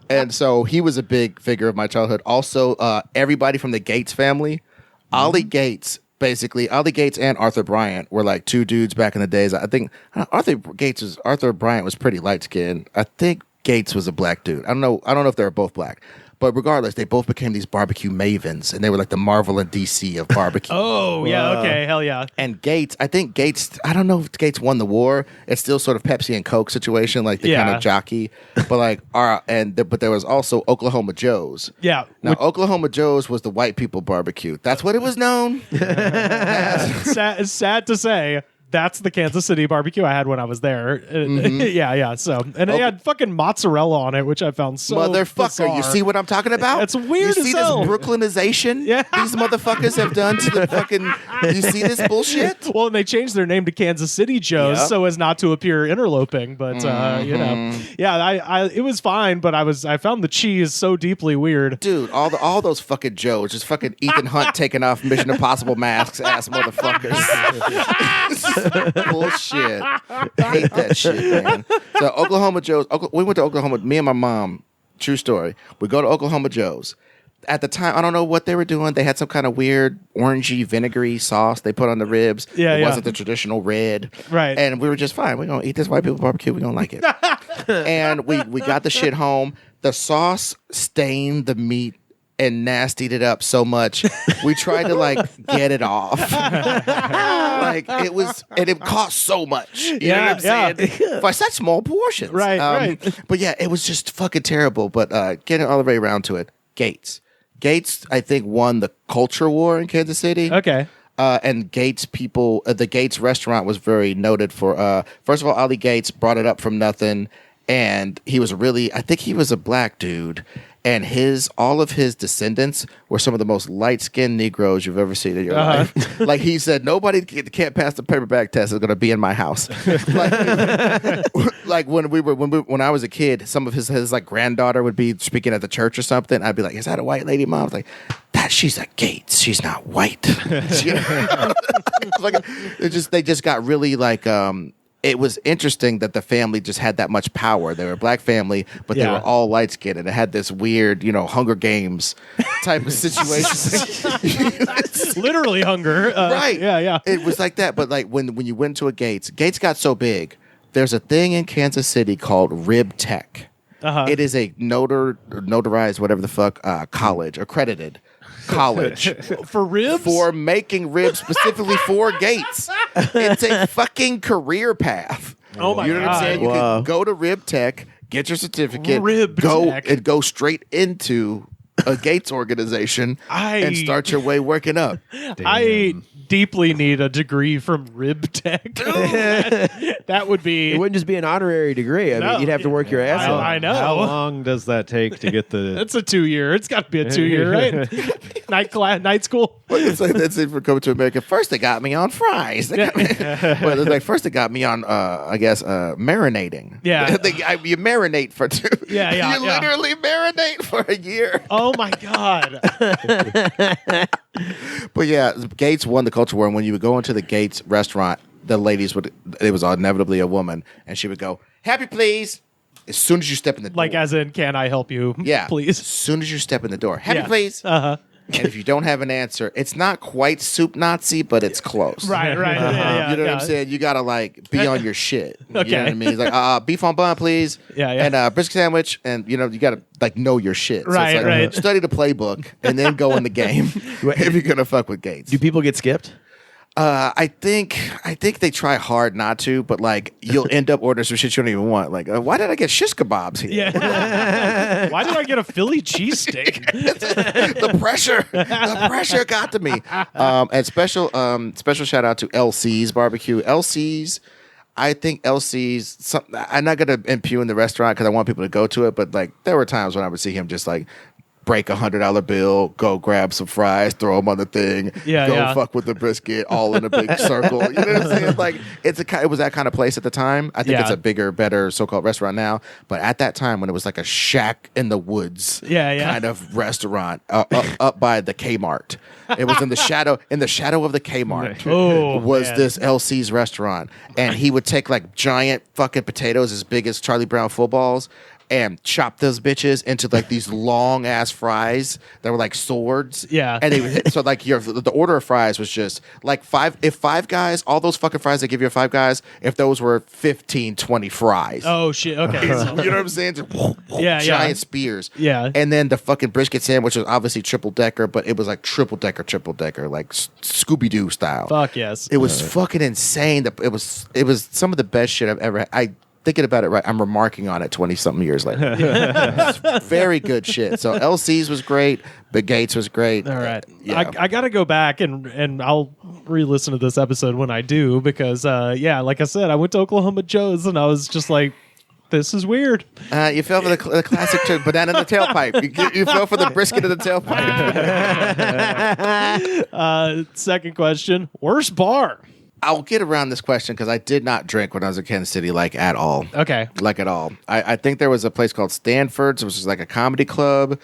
And so he was a big figure of my childhood. Also, everybody from the Gates family, Ollie Gates and Arthur Bryant were like two dudes back in the days. I think Arthur Bryant was pretty light skinned. I think Gates was a black dude. I don't know if they were both black. But regardless, they both became these barbecue mavens, and they were like the Marvel and DC of barbecue. Oh, yeah, okay, hell yeah. And Gates, I don't know if Gates won the war. It's still sort of Pepsi and Coke situation, like the kind of jockey. But like, but there was also Oklahoma Joe's. Yeah. Now, Oklahoma Joe's was the white people barbecue. That's what it was known. It's sad to say. That's the Kansas City barbecue I had when I was there. Yeah. So, and it had fucking mozzarella on it, which I found so motherfucker. bizarre. You see what I'm talking about? It's weird. You see as hell. this Brooklynization? Yeah. These motherfuckers have done to the fucking. You see this bullshit? Well, and they changed their name to Kansas City Joe's so as not to appear interloping. But it was fine. But I found the cheese so deeply weird. Dude, all those fucking Joes, just fucking Ethan Hunt taking off Mission Impossible masks, ass motherfuckers. Bullshit. Hate that shit, man. So Oklahoma Joe's. We went to Oklahoma. Me and my mom. True story. We go to Oklahoma Joe's. At the time, I don't know what they were doing. They had some kind of weird orangey, vinegary sauce they put on the ribs. It wasn't the traditional red. Right. And we were just fine. We're going to eat this white people barbecue. We're going to like it. And we got the shit home. The sauce stained the meat and nastied it up so much. We tried to get it off. It cost so much. You know what I'm saying? For such small portions. Right. But yeah, it was just fucking terrible. But getting all the way around to it, Gates, I think, won the culture war in Kansas City. Okay. And Gates people, the Gates restaurant was very noted for, first of all, Ollie Gates brought it up from nothing. And he was I think he was a black dude. And all of his descendants were some of the most light-skinned Negroes you've ever seen in your life. Like he said, nobody can't pass the paper bag test is going to be in my house. like when I was a kid, some of his like granddaughter would be speaking at the church or something. I'd be like, "Is that a white lady, Mom?" I was like, she's a Gates. She's not white. They just got really like. It was interesting that the family just had that much power. They were a black family, but they were all light skinned, and it had this weird, Hunger Games type of situation. Literally hunger. Right. Yeah. It was like that. But like when you went to a Gates got so big. There's a thing in Kansas City called Rib Tech. It is a notarized, whatever the fuck, college, accredited college for ribs, for making ribs specifically for Gates. It's a fucking career path. Oh my god! You know what I'm saying? You can go to Rib Tech, get your certificate, go straight into a Gates organization and start your way working up. Damn. I deeply need a degree from Rib Tech. That would be. It wouldn't just be an honorary degree. I mean, you'd have to work your ass off. I know. How long does that take to get the? It's a 2-year. It's got to be a 2-year, right? Night school. It's like that's it for coming to America. First, they got me on fries. But it's like first they got me on, marinating. Yeah, you marinate for 2. Yeah. You literally marinate for a year. Oh my god. But yeah, Gates won the culture war, and when you would go into the Gates restaurant, the ladies it was inevitably a woman, and she would go, "Happy, please." As soon as you step in the door. Like as in, can I help you? Yeah. Please. As soon as you step in the door. Happy, please. Uh-huh. And if you don't have an answer, it's not quite soup Nazi, but it's close. Right. Yeah, you know what I'm saying? You gotta be on your shit. Okay. You know what I mean? It's like, beef on bun, please. Yeah. And brisket sandwich, and you gotta know your shit. Right, so it's right. Study the playbook and then go in the game if you're gonna fuck with Gates. Do people get skipped? I think they try hard not to, but you'll end up ordering some shit you don't even want. Like, why did I get shish kebabs here? Yeah. Why did I get a Philly cheesesteak? The pressure got to me. And special shout out to LC's Barbecue. LC's, I think LC's. I'm not gonna impugn the restaurant because I want people to go to it, but there were times when I would see him just break $100 bill, go grab some fries, throw them on the thing, go fuck with the brisket, all in a big circle. You know what I'm saying? Like it was that kind of place at the time. I think it's a bigger, better so-called restaurant now, but at that time when it was like a shack in the woods, kind of restaurant up by the Kmart. It was in the shadow of the Kmart. Was this LC's restaurant, and he would take like giant fucking potatoes as big as Charlie Brown footballs and chop those bitches into like these long ass fries that were like swords. Yeah. And they would hit, so like the order of fries was just like Five Guys, all those fucking fries they give you at Five Guys, if those were 15, 20 fries. Oh shit. Okay. You know what I'm saying? Just giant spears. Yeah. And then the fucking brisket sandwich was obviously triple decker, but it was like triple decker, like Scooby-Doo style. Fuck yes. It was fucking insane. It was some of the best shit I've ever had. Thinking about it, right? I'm remarking on it 20-something years later. Very good shit. So LC's was great. Big Gates was great. All right. I got to go back and I'll re-listen to this episode when I do because, like I said, I went to Oklahoma Joe's and I was just like, this is weird. You fell for the classic banana in the tailpipe. You fell for the brisket in the tailpipe. Second question, worst bar? I'll get around this question because I did not drink when I was in Kansas City, like at all. Okay. Like at all. I think there was a place called Stanford's, which was like a comedy club,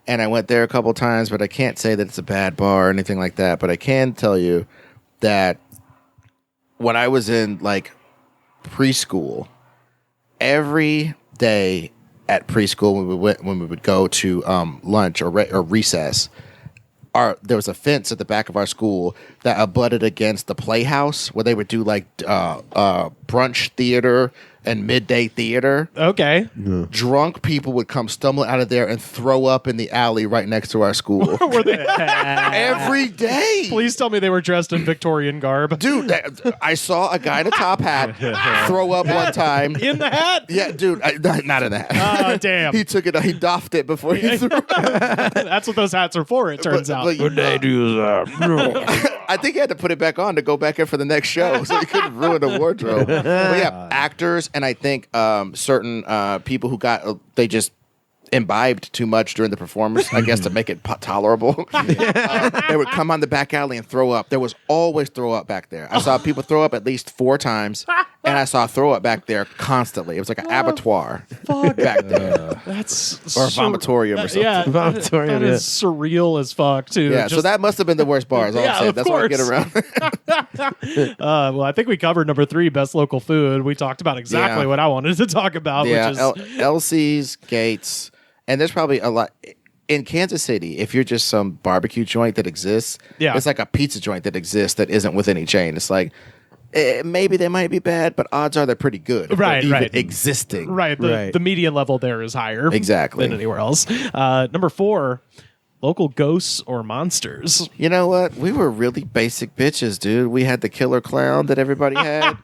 and I went there a couple times, but I can't say that it's a bad bar or anything like that. But I can tell you that when I was in like preschool, every day at preschool when we would go to lunch or recess, there was a fence at the back of our school that abutted against the playhouse where they would do like brunch theater and midday theater. Okay. Yeah. Drunk people would come stumbling out of there and throw up in the alley right next to our school. Were they every day? Please tell me they were dressed in Victorian garb. Dude, I saw a guy in a top hat throw up one time. In the hat? Yeah, dude, not in the hat. Oh, damn. He took it, he doffed it before he threw it. That's what those hats are for, it turns out. Would they do that? I think he had to put it back on to go back in for the next show, so he couldn't ruin the wardrobe. But yeah, actors, and I think certain people who they just imbibed too much during the performance, I guess, to make it tolerable. They would come on the back alley and throw up. There was always throw up back there. I saw people throw up at least 4 times, and I saw throw up back there constantly. It was like an abattoir back there. That's or a vomitorium or something. Yeah, that is surreal as fuck, too. Yeah, so that must have been the worst bars. All I'm saying. That's why I get around. Well, I think we covered number 3, best local food. We talked about exactly what I wanted to talk about, which is LC's, Gates. And there's probably a lot in Kansas City. If you're just some barbecue joint that exists, it's like a pizza joint that exists that isn't with any chain. It's like maybe they might be bad, but odds are they're pretty good. Right. Existing. Right. The median level there is higher than anywhere else. Number 4, local ghosts or monsters. You know what? We were really basic bitches, dude. We had the killer clown that everybody had.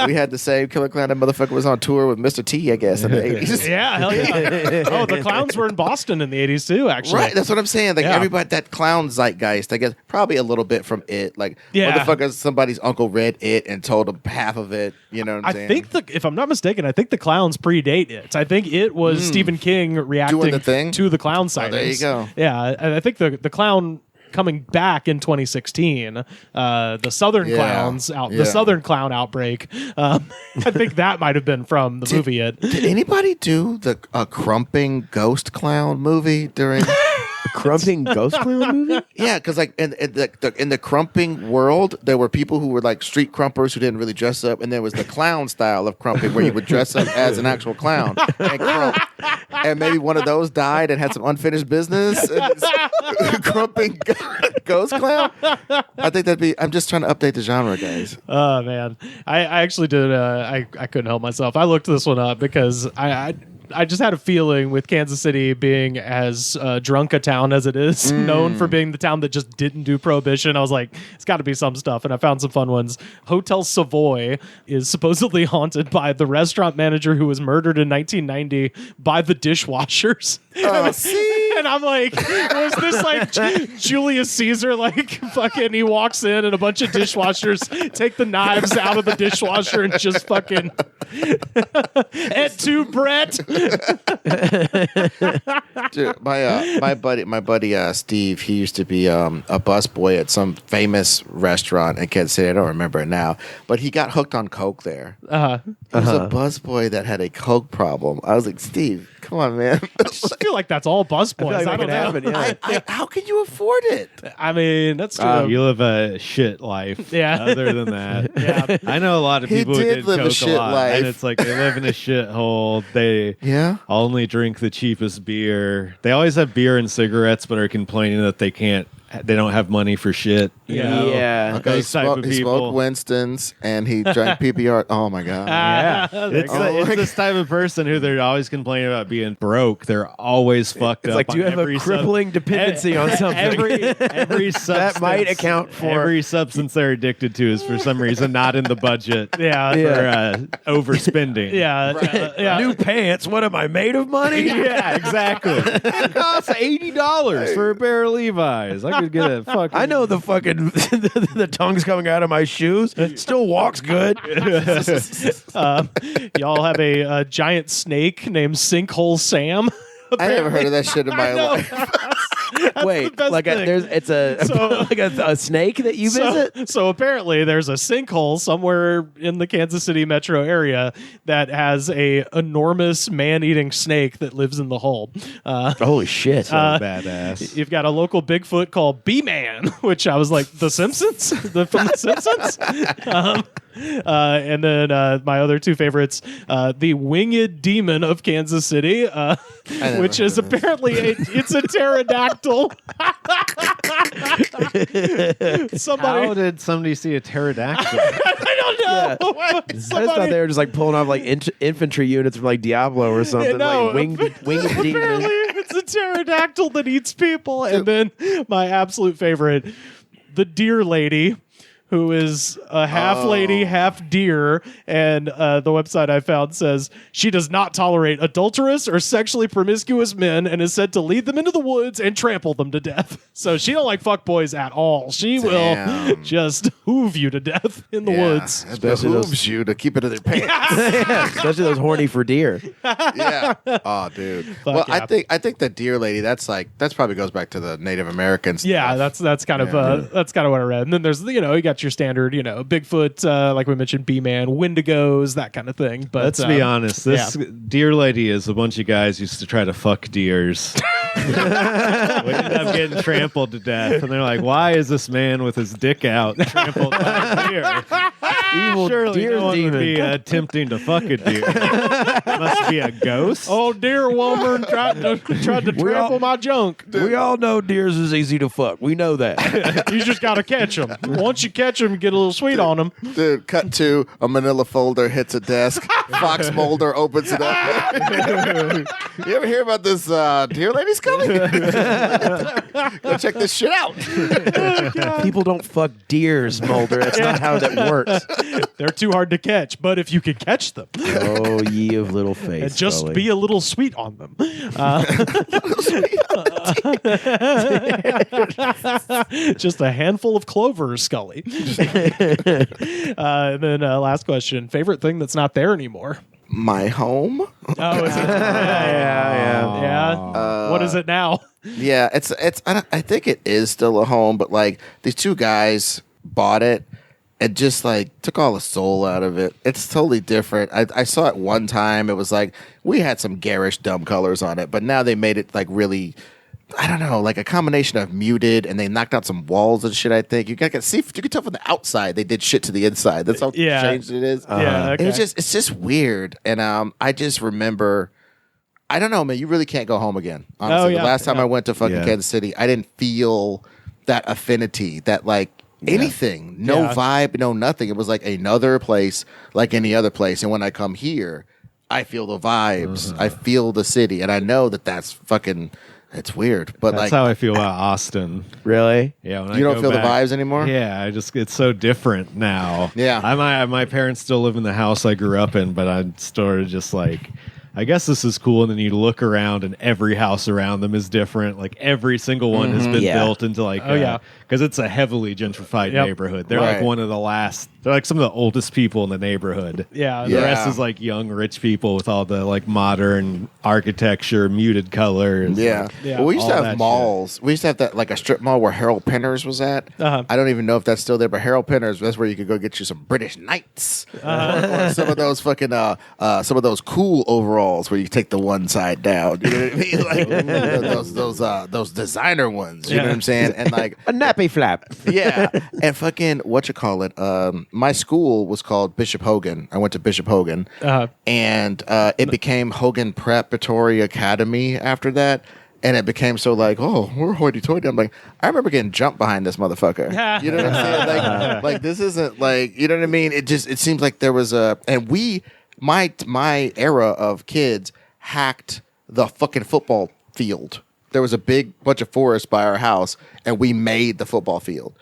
We had the same killer clown. That motherfucker was on tour with Mr. T, I guess, in the 80s. Yeah, hell yeah. Oh, the clowns were in Boston in the 80s too, actually. Right, that's what I'm saying. Like everybody, that clown zeitgeist, I guess, probably a little bit from It. Like, motherfuckers, somebody's uncle read It and told him half of it. You know what I'm saying? I think, if I'm not mistaken, I think the clowns predate It. I think It was Stephen King reacting to the clown sightings. There you go. Yeah, I think the clown coming back in 2016, the Southern clowns the Southern clown outbreak. I think that might have been from the movie. Did anybody do the Crumping Ghost Clown movie during? Crumping Ghost Clown movie? Yeah, because like in the crumping world, there were people who were like street crumpers who didn't really dress up, and there was the clown style of crumping where you would dress up as an actual clown and crump. And maybe one of those died and had some unfinished business. Crumping Ghost Clown? I think that'd be. I'm just trying to update the genre, guys. Oh man, I actually did. I couldn't help myself. I looked this one up because I just had a feeling with Kansas City being as drunk a town as it is, known for being the town that just didn't do prohibition. I was like, it's got to be some stuff. And I found some fun ones. Hotel Savoy is supposedly haunted by the restaurant manager who was murdered in 1990 by the dishwashers. And I'm like, was this like Julius Caesar? Like fucking, he walks in and a bunch of dishwashers take the knives out of the dishwasher and just fucking et tu, Brett. Dude, my buddy Steve, he used to be a busboy at some famous restaurant in Kansas City. I don't remember it now, but he got hooked on Coke there. He was a busboy that had a Coke problem. I was like, Steve, come on, man. I feel like that's all busboys. I don't know. How can you afford it? I mean, that's true. You live a shit life. Yeah. Other than that, Yeah. I know a lot of He people who did did live a Coke shit a lot, life. and it's like they live in a shithole. They only drink the cheapest beer. They always have beer and cigarettes, but are complaining that they don't have money for shit. You know? Yeah. Okay, Those type of he people. smoked Winston's and he drank PBR. Oh my god. Yeah, it's this type of person who they're always complaining about being broke. They're always fucked It's up. like, do you on have a every crippling dependency on something? every substance That might account for every substance they're addicted to is for some reason not in the budget. Yeah. For overspending. Yeah. New pants. What am I made of money? Yeah, exactly. It costs $80 for a pair of Levi's. I could get a fucking. I know the fucking the tongue's coming out of my shoes. Still walks good. Y'all have a giant snake named Sinkhole Sam. I never heard of that shit in my life. Wait, best like thing. it's a like a snake that you visit. So apparently there's a sinkhole somewhere in the Kansas City metro area that has a enormous man-eating snake that lives in the hole. Holy shit! badass. You've got a local Bigfoot called B-Man, which I was like, The Simpsons? From The Simpsons? And then my other two favorites, the Winged Demon of Kansas City, which is apparently it's a pterodactyl. Somebody, How did somebody see a pterodactyl? I don't know. I just thought they were just like pulling off like infantry units from like Diablo or something. No, like winged apparently demon. it's a pterodactyl that eats people. And then my absolute favorite, the deer lady, who is a half lady, half deer. And the website I found says she does not tolerate adulterous or sexually promiscuous men and is said to lead them into the woods and trample them to death. So she don't like fuckboys at all. She will just hoof you to death in the woods. It behooves you to keep it in their pants. Especially those horny for deer. Yeah. Oh, dude. Well, yeah. I think the deer lady. That's probably goes back to the Native Americans. Yeah, that's kind of what I read. And then there's you got your standard Bigfoot, like we mentioned, B-Man, Wendigos, that kind of thing. But Let's be honest. This deer lady is a bunch of guys used to try to fuck deers. We ended up getting trampled to death, and they're like, "Why is this man with his dick out trampled by a deer?" Evil Surely deer no one demon. would be attempting to fuck a deer. Must be a ghost. Oh, dear woman tried to trample my junk. We all know deers is easy to fuck. We know that. You just got to catch them. Once you catch them, get a little sweet on them. Dude, cut to a manila folder hits a desk. Fox Mulder opens it up. You ever hear about this deer ladies coming? Go check this shit out. People don't fuck deers, Mulder. That's not how that works. They're too hard to catch, but if you can catch them, Oh, ye of little faith. and just Scully. be a little sweet on them. Just a handful of clover, Scully. And then last question: favorite thing that's not there anymore? My home? Oh, is it? Yeah. What is it now? Yeah, it's. I think it is still a home, but like these two guys bought it and just like took all the soul out of it. It's totally different. I saw it one time. It was like we had some garish, dumb colors on it, but now they made it like really. I don't know, like a combination of muted, and they knocked out some walls and shit. I think you can tell from the outside they did shit to the inside. That's how changed it is. Yeah, okay. It's just weird, and I just remember. I don't know, man. You really can't go home again. Honestly, the last time I went to fucking Kansas City, I didn't feel that affinity, that like anything, no vibe, no nothing. It was like another place, like any other place. And when I come here, I feel the vibes, I feel the city, and I know that that's fucking. It's weird, but That's like how I feel about Austin. Really? Yeah, when you I don't go feel back- the vibes anymore. Yeah, it's so different now. Yeah. my parents still live in the house I grew up in, but I'm sort of just like, I guess this is cool. And then you look around, and every house around them is different. Like every single one has been built into like, because it's a heavily gentrified neighborhood. They're like Right. one of the last They're like some of the oldest people in the neighborhood. Yeah. The rest is like young, rich people with all the like modern architecture, muted colors. Yeah. like, Well, we used to all have that malls. We used to have that like a strip mall where Harold Pinner's was at. I don't even know if that's still there, but Harold Pinner's, that's where you could go get you some British Knights or some of those fucking some of those cool overalls where you take the one side down. You know what I mean? Like those designer ones. You know what I'm saying? And like A nappy flap. yeah, and fucking my school was called Bishop Hogan. I went to Bishop Hogan, and it became Hogan Preparatory Academy after that. And it became so like, oh, we're hoity-toity. I'm like, I remember getting jumped behind this motherfucker. You know what I'm saying? Like this isn't like, you know what I mean? It seems like there was my era of kids hacked the fucking football field. There was a big bunch of forest by our house, and we made the football field.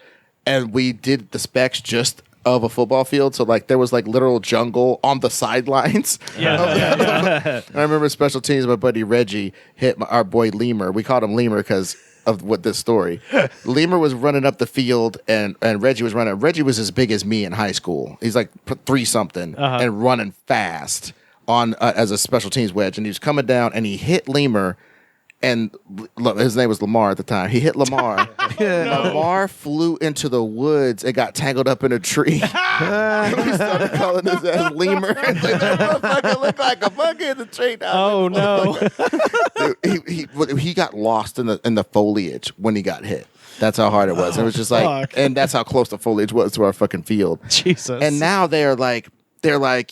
And we did the specs just of a football field. So like there was like literal jungle on the sidelines. I remember special teams, my buddy Reggie hit our boy Lemur. We called him Lemur because of what this story. Lemur was running up the field and Reggie was running. Reggie was as big as me in high school. He's like 3-something and running fast on as a special teams wedge. And he was coming down and he hit Lemur. And his name was Lamar at the time. He hit Lamar. Lamar flew into the woods and got tangled up in a tree. We started calling his ass Lemur. Like, that motherfucker looked like a monkey in the tree. Oh no! Dude, he got lost in the foliage when he got hit. That's how hard it was. It was just like, and that's how close the foliage was to our fucking field. Jesus. And now they're like,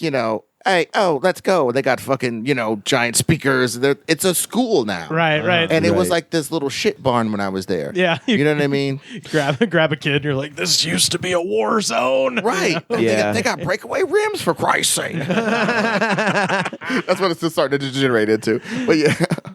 you know. Hey, let's go. They got fucking, giant speakers. It's a school now. Right. And it was like this little shit barn when I was there. Yeah. You know what I mean? grab a kid and you're like, this used to be a war zone. Right. Yeah. They got breakaway rims, for Christ's sake. That's what it's starting to degenerate into. But yeah.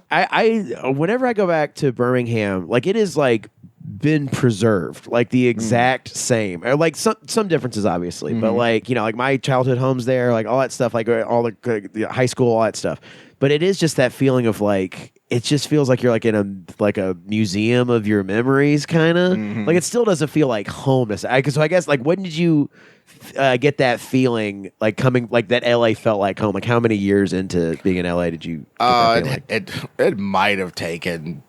I whenever I go back to Birmingham, like it is like been preserved, like the exact same, or like some differences obviously, but like like my childhood home's there, like all that stuff, like all the high school, all that stuff. But it is just that feeling of like it just feels like you're like in a museum of your memories, kind of. Like it still doesn't feel like home. So I guess like when did you get that feeling like coming like that LA felt like home? Like how many years into being in LA did you get that feeling? It might have taken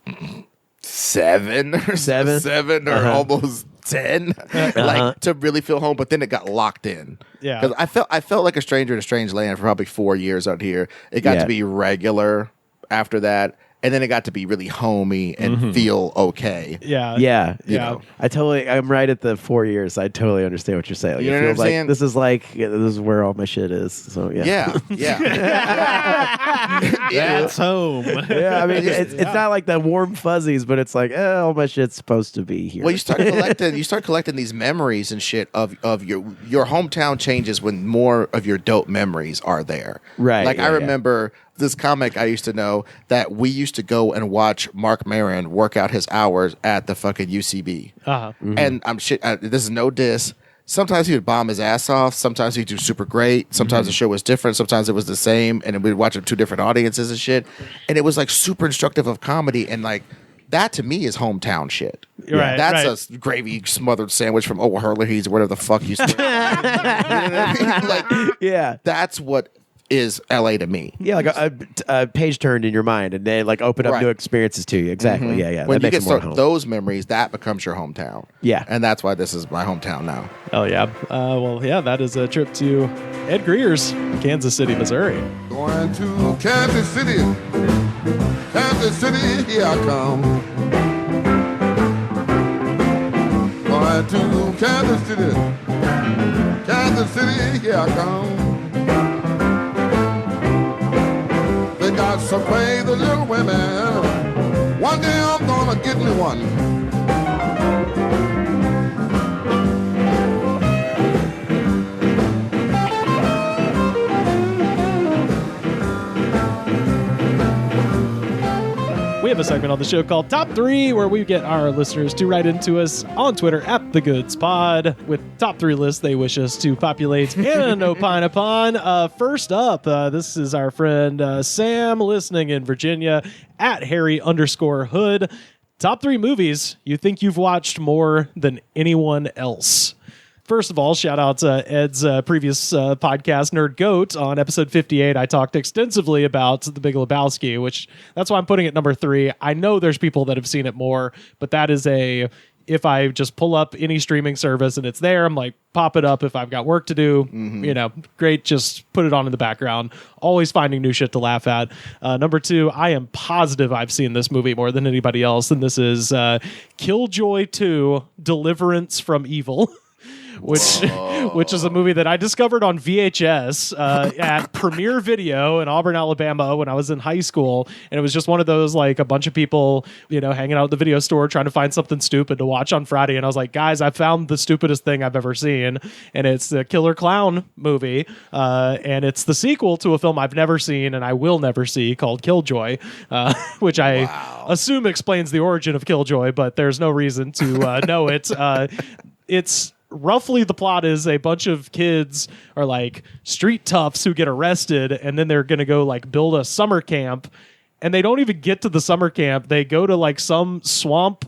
7 or almost 10 like to really feel home, but then it got locked in. Yeah, because I felt like a stranger in a strange land for probably 4 years out here. It got to be regular after that, and then it got to be really homey and feel okay. Yeah. I'm right at the 4 years. I totally understand what you're saying. Like, You know it what feels I'm like saying? this is where all my shit is. So yeah. That's home. Yeah, I mean, it's not like the warm fuzzies, but it's like, all my shit's supposed to be here. Well, you start collecting these memories and shit of your hometown changes when more of your dope memories are there. Right. Like I remember this comic I used to know that we used to go and watch Mark Maron work out his hours at the fucking UCB. And this is no diss. Sometimes he would bomb his ass off. Sometimes he'd do super great. Sometimes the show was different. Sometimes it was the same. And we'd watch it 2 different audiences and shit. And it was like super instructive of comedy. And like that to me is hometown shit. Right, That's a gravy smothered sandwich from O'Hurley's or whatever the fuck you say. You know what I mean? Like, yeah, that's what is LA to me. Yeah, like a page turned in your mind, and they like open up new experiences to you. Exactly. Yeah. When that you makes get it more home. those memories, that becomes your hometown. Yeah. And that's why this is my hometown now. Oh yeah. Well, yeah. That is a trip to Ed Greer's Kansas City, Missouri. Going to Kansas City. Kansas City, here I come. Going to Kansas City. Kansas City, here I come. They got some crazy little women. One day I'm gonna get me one. We have a segment on the show called Top 3, where we get our listeners to write into us on Twitter at The Goods Pod with top 3 lists they wish us to populate and opine upon. First up, this is our friend Sam listening in Virginia at Harry_Hood. Top 3 movies you think you've watched more than anyone else. First of all, shout out to Ed's previous podcast, Nerd Goat. On episode 58, I talked extensively about The Big Lebowski, which that's why I'm putting it number 3. I know there's people that have seen it more, but that is if I just pull up any streaming service and it's there, I'm like, pop it up if I've got work to do. Great, just put it on in the background. Always finding new shit to laugh at. Number 2, I am positive I've seen this movie more than anybody else, and this is Killjoy 2, Deliverance from Evil. Which is a movie that I discovered on VHS at Premiere Video in Auburn, Alabama when I was in high school. And it was just one of those, like, a bunch of people, hanging out at the video store trying to find something stupid to watch on Friday. And I was like, guys, I found the stupidest thing I've ever seen. And it's the Killer Clown movie. And it's the sequel to a film I've never seen and I will never see called Killjoy, which I assume explains the origin of Killjoy, but there's no reason to know it. It's roughly the plot is a bunch of kids are like street toughs who get arrested, and then they're going to go like build a summer camp, and they don't even get to the summer camp. They go to like some swamp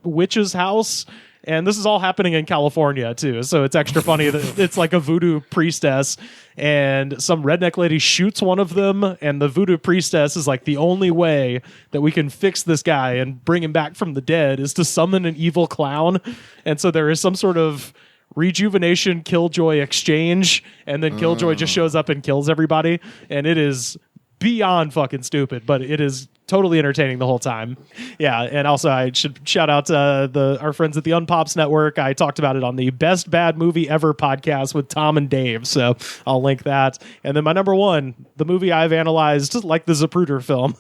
witch's house, and this is all happening in California too. So it's extra funny that it's like a voodoo priestess, and some redneck lady shoots one of them, and the voodoo priestess is like, the only way that we can fix this guy and bring him back from the dead is to summon an evil clown. And so there is some sort of rejuvenation Killjoy exchange, and then Killjoy just shows up and kills everybody, and it is beyond fucking stupid, but it is totally entertaining the whole time. Yeah, and also I should shout out our friends at the Unpops Network. I talked about it on the Best Bad Movie Ever podcast with Tom and Dave, so I'll link that. And then my number 1, the movie I've analyzed like the Zapruder film,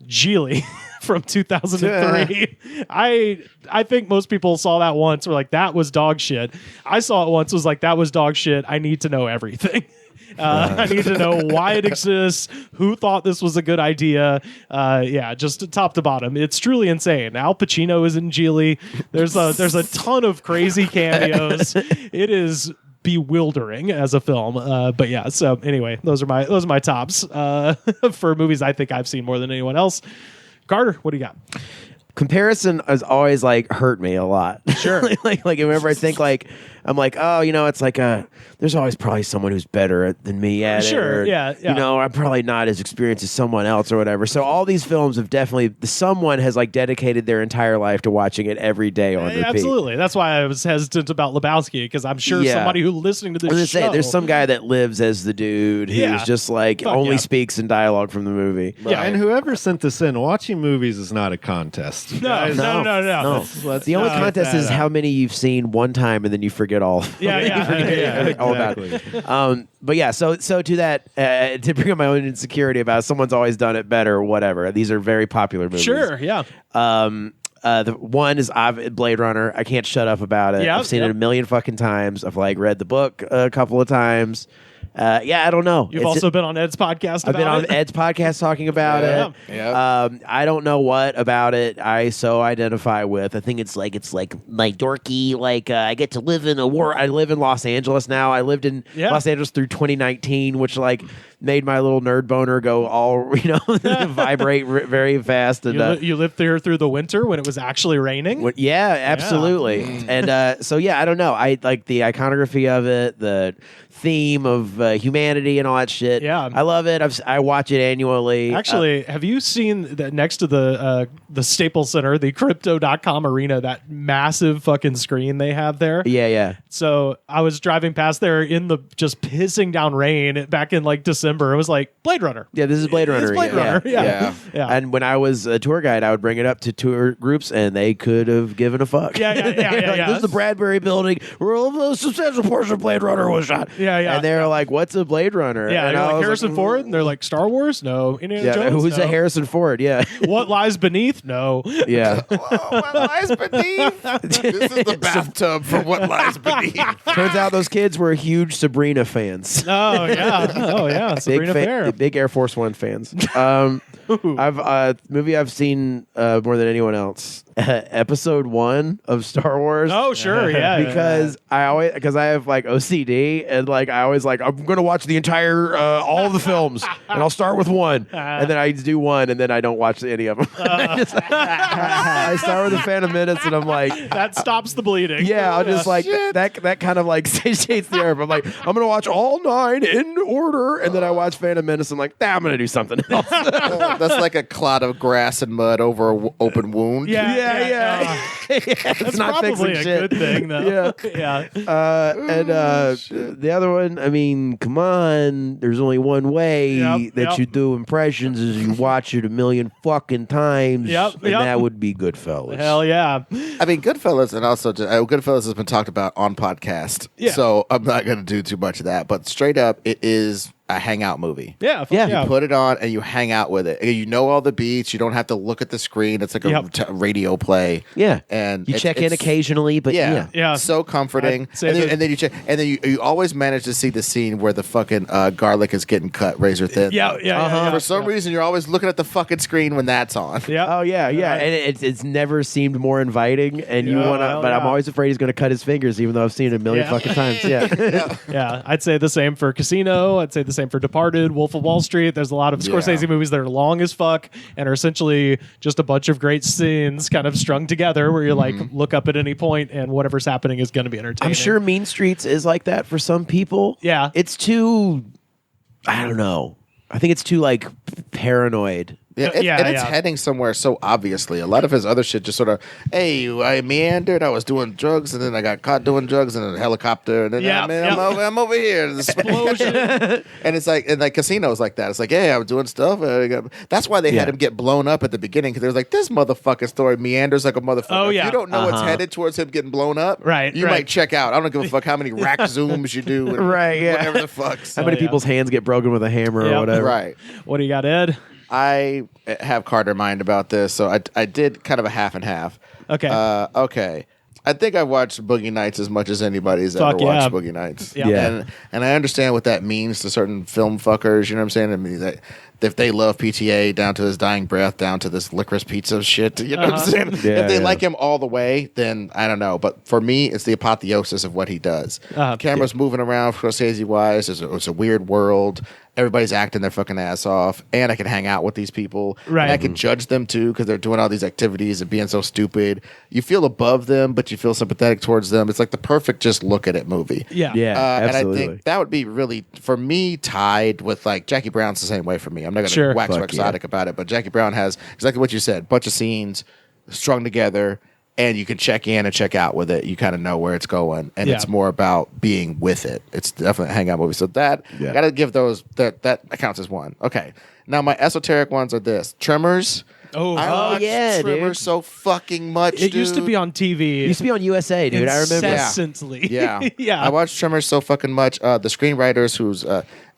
Geely. From 2003. I think most people saw that once, were like, that was dog shit. I saw it once, was like, that was dog shit. I need to know everything. I need to know why it exists, who thought this was a good idea. Just top to bottom. It's truly insane. Al Pacino is in Geely. There's a ton of crazy cameos. It is bewildering as a film. But yeah, so anyway, those are my tops for movies I think I've seen more than anyone else. Carter, what do you got? Comparison has always like hurt me a lot. Sure. like whenever I think like, I'm like, oh, it's like there's always probably someone who's better than me at it. Sure, or, yeah. I'm probably not as experienced as someone else or whatever. So all these films have definitely, someone has like dedicated their entire life to watching it every day on repeat. Absolutely. That's why I was hesitant about Lebowski, because I'm sure somebody who listening to this show. There's some guy that lives as the dude who's just like only speaks in dialogue from the movie. Yeah, and whoever sent this in, watching movies is not a contest. No. The only contest is how many you've seen one time and then you forget all. All about it. But yeah, so to that, to bring up my own insecurity about someone's always done it better or whatever. These are very popular movies. Sure, yeah. The one is Blade Runner. I can't shut up about it. I've seen it a million fucking times. I've like read the book a couple of times. I don't know. You've also been on Ed's podcast. I've been on Ed's podcast talking about it. Yeah. I don't know what about it I so identify with. I think it's like my dorky, like I get to live in I live in Los Angeles now. I lived in Los Angeles through 2019, which like made my little nerd boner go all, vibrate very fast. And you lived there through the winter when it was actually raining? Absolutely. And I don't know. I like the iconography of it, the theme of humanity and all that shit. Yeah. I love it. I watch it annually. Actually, have you seen that next to the Staples Center, the Crypto.com arena, that massive fucking screen they have there? Yeah. So I was driving past there in the just pissing down rain back in like December. It was like Blade Runner. Yeah, this is Blade Runner. It's Blade Runner. Yeah. And when I was a tour guide, I would bring it up to tour groups, and they could have given a fuck. Yeah. This is the Bradbury Building where a substantial portion of Blade Runner was shot. Yeah. And they're like, "What's a Blade Runner?" Yeah, and I was Harrison like, Ford, and they're like, "Star Wars? No. Indiana Jones? Who's no. a Harrison Ford? Yeah. What Lies Beneath? No. Yeah. What lies beneath? This is the bathtub for What Lies Beneath. Turns out those kids were huge Sabrina fans. Oh yeah. Sabrina Fair. Big Air Force One fans. Movie I've seen more than anyone else. Episode 1 of Star Wars. Oh, sure, yeah. Because I have like OCD and like I always like I'm gonna watch the entire all of the films and I'll start with one and then I do one and then I don't watch any of them. I start with the Phantom Menace and I'm like that stops the bleeding. yeah, I'll just like that kind of like satiates the herb. I'm like I'm gonna watch all 9 in order and then I watch Phantom Menace and I'm like I'm gonna do something else. That's like a clot of grass and mud over an open wound. Yeah. That's not probably fixing a shit. good thing, though. Yeah. The other one, I mean, come on. There's only one way that you do impressions is you watch it a million fucking times. And that would be Goodfellas. Hell yeah. I mean, Goodfellas, and also Goodfellas has been talked about on podcast. Yeah. So I'm not going to do too much of that. But straight up, it is a hangout movie. Yeah. You put it on and you hang out with it. You know all the beats. You don't have to look at the screen. It's like a radio play. Yeah. And you check in occasionally, but Yeah. So comforting. And then you check, and then you always manage to see the scene where the fucking garlic is getting cut razor thin. Yeah. For some reason, you're always looking at the fucking screen when that's on. Yeah. Oh yeah. And it's never seemed more inviting. And you want to, but I'm always afraid he's going to cut his fingers, even though I've seen it a million fucking times. Yeah. Yeah. I'd say the same for Casino. I'd say the same for Departed, Wolf of Wall Street. There's a lot of Scorsese movies that are long as fuck and are essentially just a bunch of great scenes kind of strung together where you like look up at any point and whatever's happening is going to be entertaining. I'm sure Mean Streets is like that for some people. Yeah. It's too, I don't know. I think it's too like paranoid. Yeah, it's heading somewhere so obviously. A lot of his other shit just sort of, hey, I meandered, I was doing drugs, and then I got caught doing drugs in a helicopter, and then I'm over here. Explosion. And it's like, Casino's like that. It's like, hey, I was doing stuff. That's why they had him get blown up at the beginning, because they was like, this motherfucking story meanders like a motherfucker. Oh, yeah. If you don't know what's headed towards him getting blown up, you might check out. I don't give a fuck how many rack zooms you do. And whatever the fuck. How many people's hands get broken with a hammer or whatever. Right. What do you got, Ed? I have Carter mind about this, so I did kind of a half and half. Okay. Okay. I think I've watched Boogie Nights as much as anybody's ever watched Boogie Nights. Yeah. And I understand what that means to certain film fuckers, you know what I'm saying? I mean, that if they love PTA down to his dying breath, down to this licorice pizza shit, you know what I'm saying? If they like him all the way, then I don't know. But for me, it's the apotheosis of what he does. Camera's moving around Scorsese-wise. It's a weird world. Everybody's acting their fucking ass off, and I can hang out with these people. Right. And I can judge them too because they're doing all these activities and being so stupid. You feel above them, but you feel sympathetic towards them. It's like the perfect just look at it movie. Yeah. Absolutely. And I think that would be really, for me, tied with like Jackie Brown's the same way for me. I'm not going to wax quixotic about it, but Jackie Brown has exactly what you said: bunch of scenes strung together. And you can check in and check out with it. You kind of know where it's going, and it's more about being with it. It's definitely a hangout movie. So that I got to give those that counts as one. Okay, now my esoteric ones are this: Tremors. I watched Tremors so fucking much. It used to be on TV. It used to be on USA, dude. I remember. Incessantly. Yeah. Yeah. I watched Tremors so fucking much. The screenwriters, who's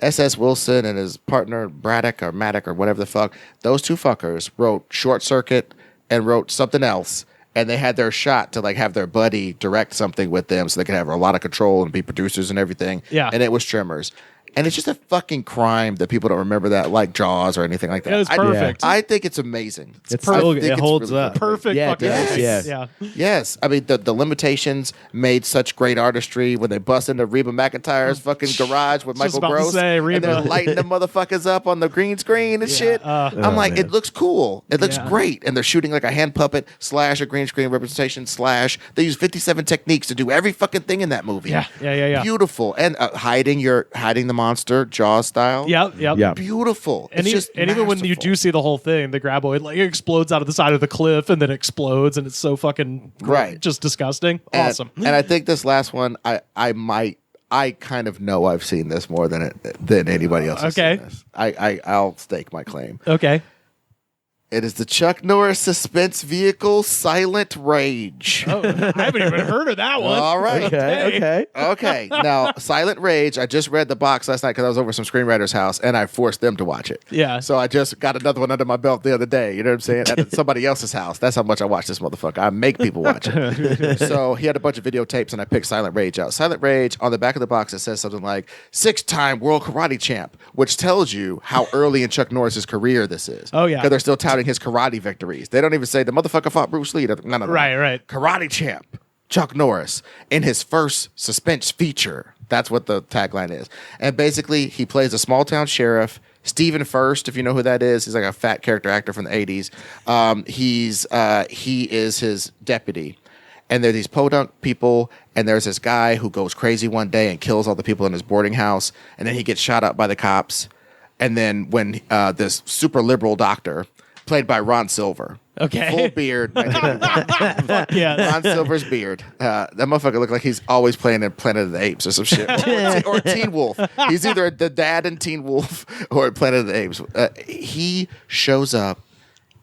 S.S. Wilson and his partner Braddock or Maddock or whatever the fuck, those two fuckers wrote Short Circuit and wrote something else. And they had their shot to like have their buddy direct something with them so they could have a lot of control and be producers and everything. Yeah. And it was Tremors. And it's just a fucking crime that people don't remember that, like Jaws or anything like that. It was perfect. I think it's amazing. It holds really up. Perfect fucking movie. Yeah. Yes. I mean, the Limitations made such great artistry when they bust into Reba McEntire's fucking garage with Just Michael about to Gross. say, and Reba. they're lighting the motherfuckers up on the green screen and shit. I'm like, it looks cool. It looks great. And they're shooting like a hand puppet / a green screen representation / they use 57 techniques to do every fucking thing in that movie. Yeah. Beautiful. And hiding the monster, Jaws style. Yep. Beautiful. And, and even when you do see the whole thing, the graboid like explodes out of the side of the cliff and then explodes, and it's so fucking just disgusting. Awesome. And I think this last one, I kind of know I've seen this more than anybody else. Has seen this. I'll stake my claim. Okay. It is the Chuck Norris suspense vehicle, Silent Rage. Oh, I haven't even heard of that one. All right. Okay. Now, Silent Rage, I just read the box last night because I was over some screenwriter's house, and I forced them to watch it. Yeah. So I just got another one under my belt the other day. You know what I'm saying? At somebody else's house. That's how much I watch this motherfucker. I make people watch it. So he had a bunch of videotapes, and I picked Silent Rage out. Silent Rage, on the back of the box, it says something like 6-time world karate champ, which tells you how early in Chuck Norris's career this is. Oh, yeah. Because they're still touting his karate victories. They don't even say the motherfucker fought Bruce Lee. No. Right. Karate champ, Chuck Norris, in his first suspense feature. That's what the tagline is. And basically, he plays a small town sheriff. Stephen First, if you know who that is, he's like a fat character actor from the 80s. He is his deputy. And there are these podunk people, and there's this guy who goes crazy one day and kills all the people in his boarding house, and then he gets shot up by the cops. And then when this super liberal doctor, played by Ron Silver. Okay. Full beard. Fuck yeah. Ron Silver's beard. That motherfucker looked like he's always playing in Planet of the Apes or some shit. Or Teen Wolf. He's either the dad in Teen Wolf or Planet of the Apes. He shows up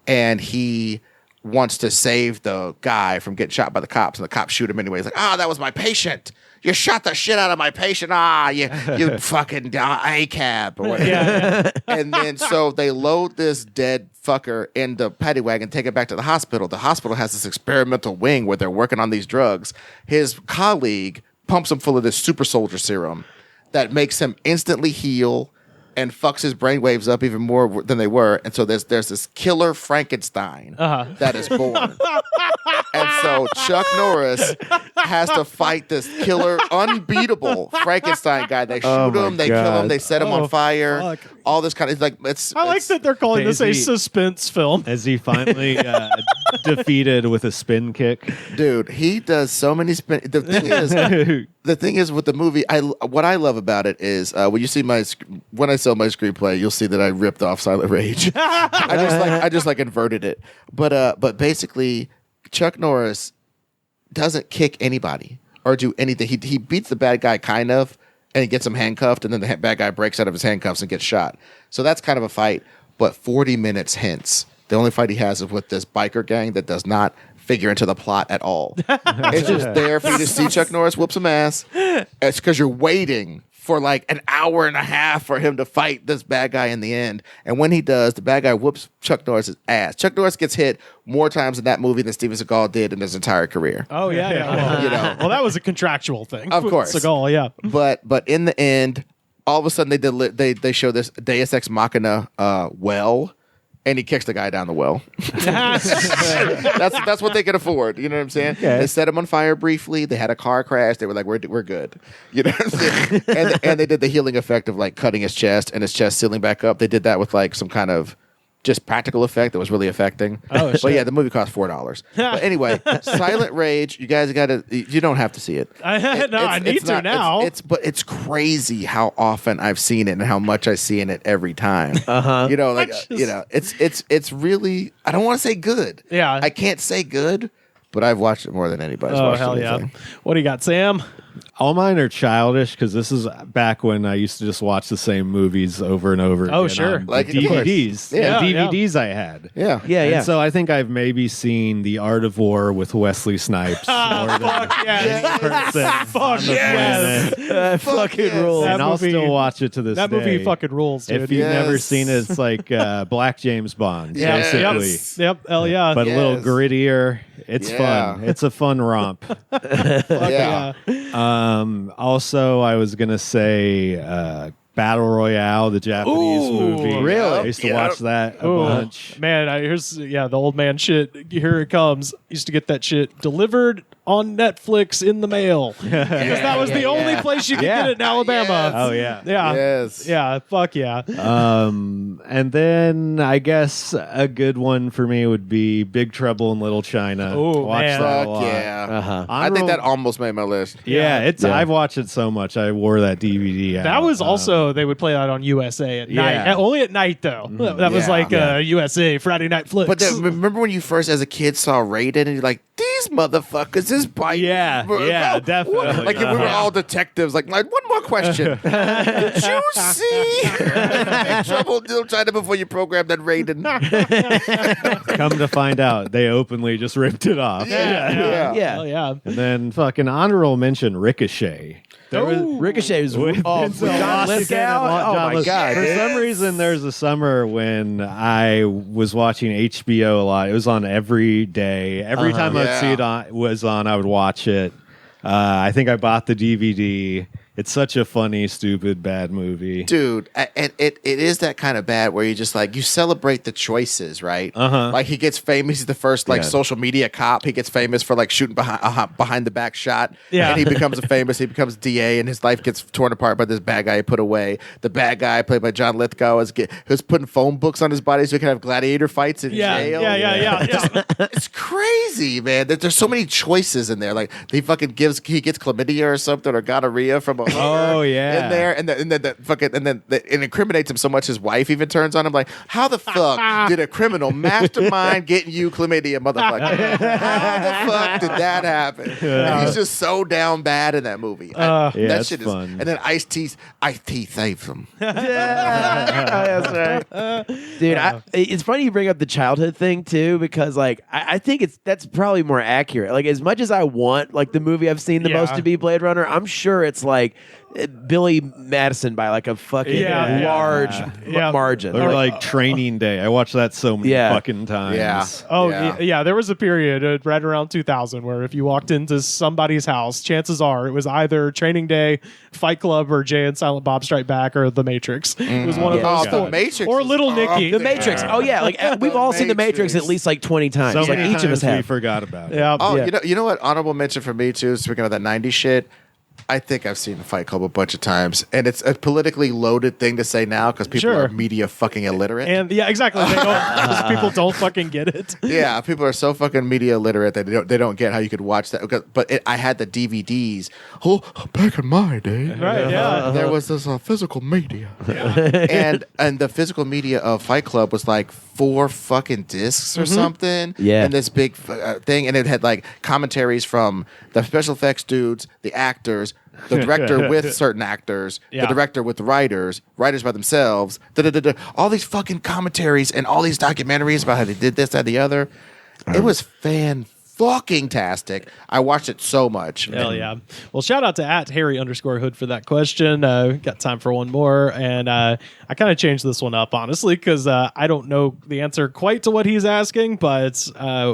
and he wants to save the guy from getting shot by the cops, and the cops shoot him anyway. He's like, that was my patient. You shot the shit out of my patient. You fucking ACAB or whatever. Yeah. And then so they load this dead fucker in the paddy wagon, take it back to the hospital. The hospital has this experimental wing where they're working on these drugs. His colleague pumps him full of this super soldier serum that makes him instantly heal and fucks his brainwaves up even more than they were. And so there's this killer Frankenstein that is born. And so Chuck Norris has to fight this killer, unbeatable Frankenstein guy. They shoot him, they kill him, they set him on fire. Fuck. All this kind of I like that they're calling this a suspense film. Is he finally defeated with a spin kick? Dude, he does so many spin. The thing is with the movie, what I love about it is when you see when I sell my screenplay, you'll see that I ripped off Silent Rage. I just inverted it. But basically, Chuck Norris doesn't kick anybody or do anything. He beats the bad guy kind of, and he gets him handcuffed, and then the bad guy breaks out of his handcuffs and gets shot. So that's kind of a fight. But 40 minutes hence, the only fight he has is with this biker gang that does not figure into the plot at all. It's just there for you to see Chuck Norris whoop some ass. It's because you're waiting for like an hour and a half for him to fight this bad guy in the end. And when he does, the bad guy whoops Chuck Norris' ass. Chuck Norris gets hit more times in that movie than Steven Seagal did in his entire career. Oh, yeah. Well, that was a contractual thing. Of course. Seagal, yeah. But in the end, all of a sudden they show this Deus Ex Machina well, and he kicks the guy down the well. That's what they could afford. You know what I'm saying? Okay. They set him on fire briefly. They had a car crash. They were like, we're good. You know what I'm saying? and they did the healing effect of like cutting his chest and his chest sealing back up. They did that with like some kind of just practical effect that was really affecting. Oh, shit. But yeah, the movie cost $4. But anyway, Silent Rage, you guys you don't have to see it. I need to now. But it's crazy how often I've seen it and how much I see in it every time. You know, like it's really, I don't want to say good. Yeah. I can't say good, but I've watched it more than anybody's watched it. Oh, hell yeah. What do you got, Sam? All mine are childish because this is back when I used to just watch the same movies over and over again. Oh, sure. On Like DVDs. Yeah. DVDs I had. Yeah. And so I think I've maybe seen The Art of War with Wesley Snipes. more than Fuck yes. Fuck yes. That fucking rules. And I'll movie- still watch it to this That day. movie fucking rules, dude. If you've never Yes. seen it, it's like Black James Bond, basically. Yep. Hell yeah. But a little Yes. grittier. It's Yeah. fun. It's a fun romp. Yeah. Also, I was going to say Battle Royale, the Japanese movie. really? I used to watch that a bunch. Man, here's the old man shit. Here it comes. Used to get that shit delivered on Netflix in the mail because that was the only place you could get it in Alabama. Yes. Oh, yeah. Yeah. Yes. Yeah. Fuck yeah. And then I guess a good one for me would be Big Trouble in Little China. Oh, Watch man. that a Fuck lot. yeah. I think that almost made my list. Yeah, I've watched it so much. I wore that DVD out. That was also they would play that on USA at night. Yeah. Only at night though. That was Yeah. like USA Friday Night Flicks. But remember when you first, as a kid, saw Raiden and you're like, these motherfuckers his bite. Yeah, definitely. Like if we were all detectives, like one more question. Did you see Big Trouble in Little China before you programmed that Raiden? Come to find out, they openly just ripped it off. Yeah. Oh, yeah. And then fucking honorable mention Ricochet. There was Ricochet was with John Lithgow. Oh my god! For some reason, there's a summer when I was watching HBO a lot. It was on every day. Every time I'd see it was on, I would watch it. I think I bought the DVD. It's such a funny, stupid, bad movie. Dude, and it is that kind of bad where you just like, you celebrate the choices, right? Like he gets famous, he's the first like social media cop. He gets famous for like shooting behind the back shot. Yeah. And he becomes DA and his life gets torn apart by this bad guy he put away. The bad guy played by John Lithgow who's putting phone books on his body so he can have gladiator fights in jail. Yeah. It's crazy, man. There's so many choices in there. Like he gets chlamydia or something or gonorrhea from a Oh yeah, in there, and then it incriminates him so much. His wife even turns on him like, "How the fuck did a criminal mastermind getting you chlamydia, motherfucker? How the fuck did that happen?" And he's just so down bad in that movie. That shit is fun. And then Ice-T saves him. That's right, dude. It's funny you bring up the childhood thing too, because like I think that's probably more accurate. Like as much as I want like the movie I've seen the most to be Blade Runner, I'm sure it's like Billy Madison by like a fucking large margin. Or like Training Day. I watched that so many fucking times. Yeah. Oh, yeah. There was a period right around 2000 where if you walked into somebody's house, chances are it was either Training Day, Fight Club, or Jay and Silent Bob Strike Back, or The Matrix. It was one of those. The Matrix. Or Little Nicky. The Matrix. Oh yeah, like we've all seen the Matrix at least like 20 times. So like many each of us times we have. forgot about it. Yeah. Oh, you know what? Honorable mention for me too. Speaking of that '90s shit, I think I've seen Fight Club a bunch of times, and it's a politically loaded thing to say now because people are media fucking illiterate. And yeah, exactly. People don't fucking get it. Yeah, people are so fucking media illiterate that they don't get how you could watch that. But I had the DVDs. Oh, back in my day, Right? Yeah. there was this physical media, and the physical media of Fight Club was like 4 fucking discs or something. Yeah, and this big thing, and it had like commentaries from the special effects dudes, the actors, the director with certain actors, the director with the writers by themselves, all these fucking commentaries and all these documentaries about how they did this, that, and the other. It was fucking-tastic. I watched it so much. Hell yeah. Well, shout out to @Harry_Hood for that question. Got time for one more. And I kind of changed this one up, honestly, because I don't know the answer quite to what he's asking, but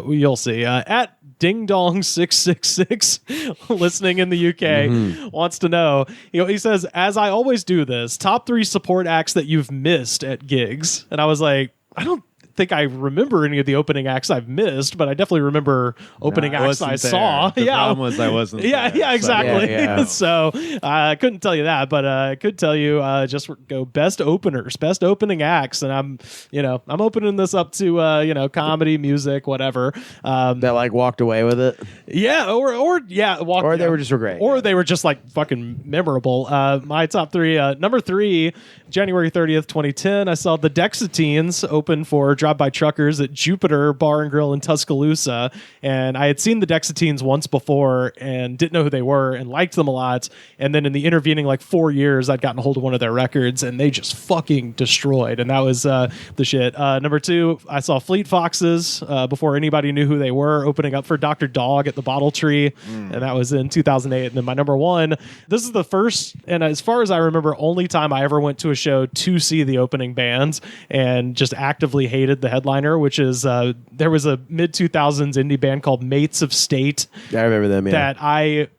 you'll see. At Ding Dong 666, listening in the UK, wants to know. He says, "As I always do this, top 3 support acts that you've missed at gigs." And I was like, I don't think I remember any of the opening acts I've missed, but I definitely remember opening acts I saw. The problem was I wasn't. Yeah, there, yeah, exactly. Yeah. So I couldn't tell you that, but I could tell you just go best openers, best opening acts, and I'm opening this up to comedy, music, whatever. that like walked away with it. Yeah, or they were just great. or they were just like fucking memorable. My top 3, number 3, January 30th, 2010. I saw the Dexatines open for Drive By Truckers at Jupiter Bar and Grill in Tuscaloosa, and I had seen the Dexatines once before and didn't know who they were and liked them a lot. And then in the intervening like 4 years, I'd gotten a hold of one of their records, and they just fucking destroyed. And that was the shit. Number 2, I saw Fleet Foxes before anybody knew who they were, opening up for Dr. Dog at the Bottle Tree, and that was in 2008. And then my number 1, this is the first, and as far as I remember, only time I ever went to a show to see the opening bands and just actively hated the headliner, which is there was a mid-2000s indie band called Mates of State. I remember them. Yeah. That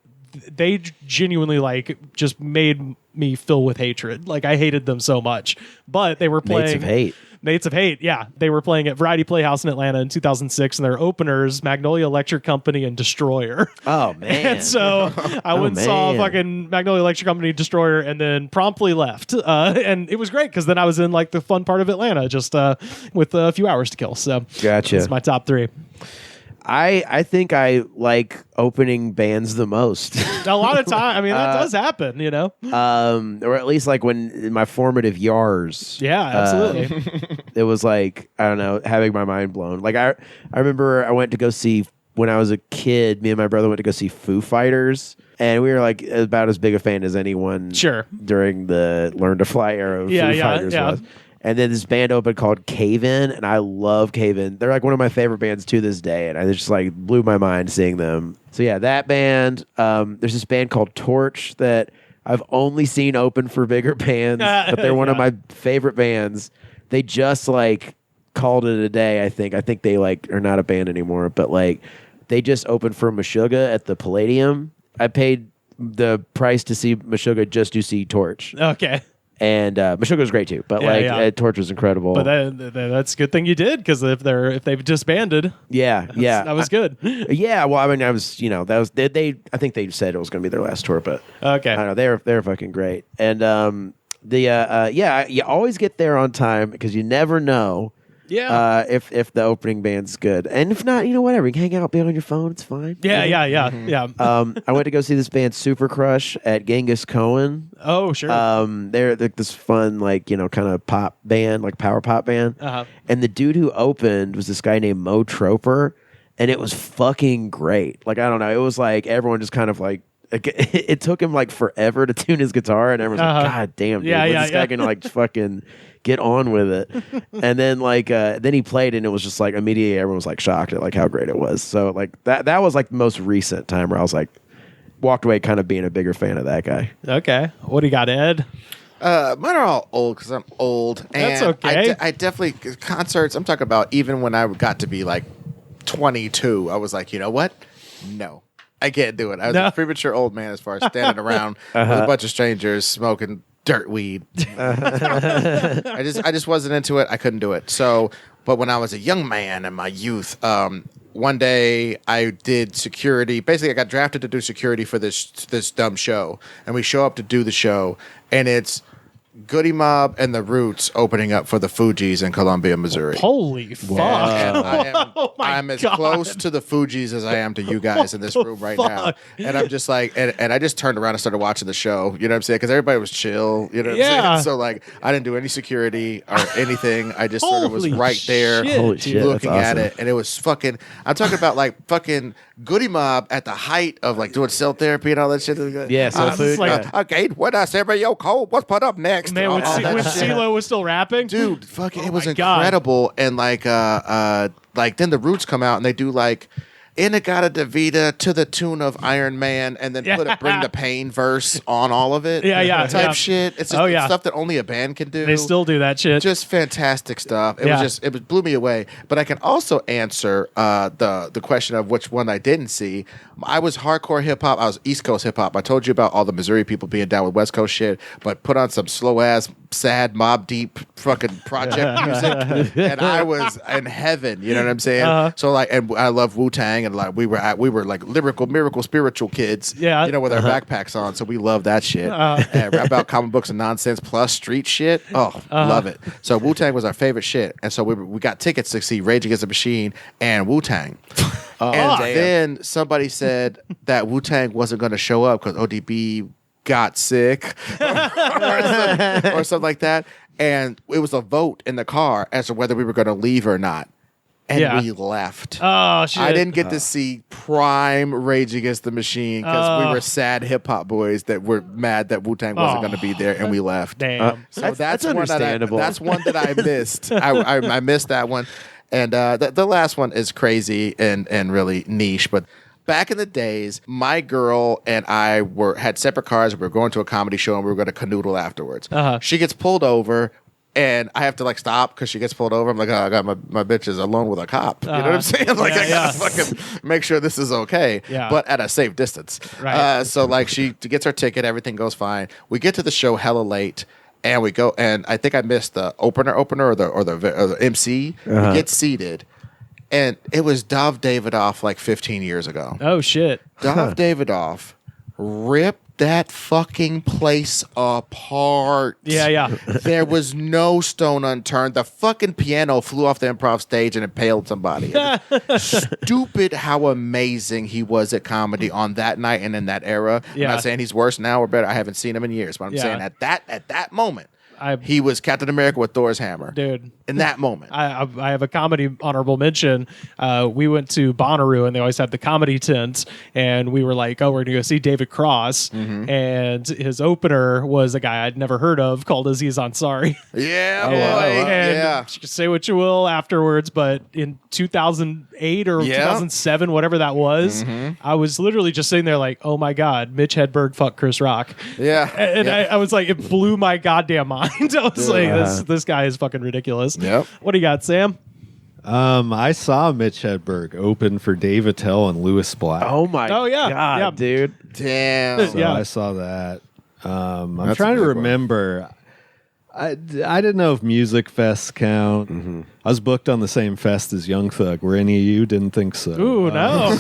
they genuinely like just made me fill with hatred. Like I hated them so much, but they were playing Mates of Hate. Yeah, they were playing at Variety Playhouse in Atlanta in 2006, and their openers, Magnolia Electric Company and Destroyer. Oh man! And so I went and saw fucking Magnolia Electric Company, Destroyer, and then promptly left. And it was great because then I was in like the fun part of Atlanta, just with a few hours to kill. So gotcha. That's my top 3. I think I like opening bands the most. A lot of time. I mean, that does happen, or at least like when in my formative years. Yeah, absolutely. It was like, I don't know, having my mind blown. Like I remember I went to go see when I was a kid, me and my brother went to go see Foo Fighters, and we were like about as big a fan as anyone. Sure. During the Learn to Fly era of Foo Fighters was. And then this band opened called Cave In, and I love Cave In. They're like one of my favorite bands to this day, and I just like blew my mind seeing them. So yeah, that band. There's this band called Torch that I've only seen open for bigger bands, but they're one of my favorite bands. They just like called it a day. I think they like are not a band anymore, but like they just opened for Meshuggah at the Palladium. I paid the price to see Meshuggah just to see Torch. Okay. And Meshuggah was great too, but Torch was incredible. But that's a good thing you did, because if they've disbanded, that was good. Yeah, well, I mean, I was that was they I think they said it was going to be their last tour, but okay, I don't know, they're fucking great. And you always get there on time because you never know. Yeah. If the opening band's good, and if not, whatever, you can hang out, be on your phone. It's fine. Yeah. I went to go see this band Super Crush at Genghis Cohen. Oh, sure. They're this fun, like kind of pop band, like power pop band. Uh-huh. And the dude who opened was this guy named Mo Troper, and it was fucking great. Like I don't know, it was like everyone just kind of like. It took him like forever to tune his guitar, and everyone's like, "God damn, dude, when's this guy gonna like fucking get on with it?" And then then he played, and it was just like immediately everyone was like shocked at like how great it was. So like that was like the most recent time where I was like walked away kind of being a bigger fan of that guy. Okay, what do you got, Ed? Mine are all old because I'm old. And that's okay. I definitely concerts. I'm talking about even when I got to be like 22, I was like, you know what? No. I can't do it. I was a premature old man as far as standing around with a bunch of strangers smoking dirt weed. I just wasn't into it. I couldn't do it. So, but when I was a young man in my youth, one day I did security. Basically, I got drafted to do security for this dumb show, and we show up to do the show, and it's Goody Mob and the Roots opening up for the Fugees in Columbia, Missouri. Holy fuck! I'm as close to the Fugees as I am to you guys in this room right now. And I'm just like, and I just turned around and started watching the show. You know what I'm saying? Because everybody was chill. You know what I'm saying? So like, I didn't do any security or anything. I just sort of was right there looking at it, and it was fucking. I'm talking about like fucking Goody Mob at the height of like doing cell therapy and all that shit. Yeah, so food. Okay, what I said, yo, Cole, what's put up next? Man, when CeeLo was still rapping, dude, fucking, it was incredible. God. And like then the Roots come out and they do like Inagata Davida to the tune of Iron Man, and then put a Bring the Pain verse on all of it. Type shit. It's just stuff that only a band can do. They still do that shit. Just fantastic stuff. It blew me away. But I can also answer the question of which one I didn't see. I was hardcore hip hop. I was East Coast hip hop. I told you about all the Missouri people being down with West Coast shit, but put on some slow ass, sad, Mob Deep fucking project music, and I was in heaven. You know what I'm saying? So like, and I love Wu-Tang, and like we were like lyrical, miracle, spiritual kids. Yeah, you know, with our backpacks on. So we love that shit. And rap about comic books and nonsense plus street shit. Oh, love it. So Wu-Tang was our favorite shit, and so we got tickets to see Rage Against the Machine and Wu-Tang. And then somebody said that Wu-Tang wasn't going to show up because ODB got sick or something like that. And it was a vote in the car as to whether we were going to leave or not. And we left. Oh, shit. I didn't get to see prime Rage Against the Machine because we were sad hip-hop boys that were mad that Wu-Tang wasn't going to be there, and we left. Damn. So that's understandable. That's one that I missed. I missed that one. And the last one is crazy and really niche, but back in the days, my girl and I had separate cars. We were going to a comedy show, and we were going to canoodle afterwards. She gets pulled over, and I have to like stop because she gets pulled over. I'm like, oh, I got my bitches alone with a cop. You know what I'm saying? Like, I gotta fucking make sure this is okay, but at a safe distance. Right. So like, she gets her ticket, everything goes fine. We get to the show hella late. And we go, and I think I missed the opener or the MC. We get seated, and it was Dov Davidoff like 15 years ago. Oh shit! Dov Davidoff ripped that fucking place apart. Yeah. There was no stone unturned. The fucking piano flew off the improv stage and impaled somebody. Stupid how amazing he was at comedy on that night and in that era. I'm not saying he's worse now or better. I haven't seen him in years, but I'm saying at that moment. he was Captain America with Thor's hammer. Dude. In that moment. I have a comedy honorable mention. We went to Bonnaroo, and they always have the comedy tent, and we were like, oh, we're going to go see David Cross, and his opener was a guy I'd never heard of called Aziz Ansari. Yeah, boy. And Yeah. say what you will afterwards, but in 2008 or 2007, whatever that was, I was literally just sitting there like, oh my God, Mitch Hedberg fuck Chris Rock. Yeah. And I was like, it blew my goddamn mind. I was like, this guy is fucking ridiculous. Yep. What do you got, Sam? I saw Mitch Hedberg open for Dave Attell and Lewis Black. Oh my Oh, yeah. God, Yeah. dude. Damn. So Yeah. I saw that. I'm That's trying a to big one. remember. I didn't know if music fests count. I was booked on the same fest as Young Thug. Were any of you? Didn't think so. Ooh, no.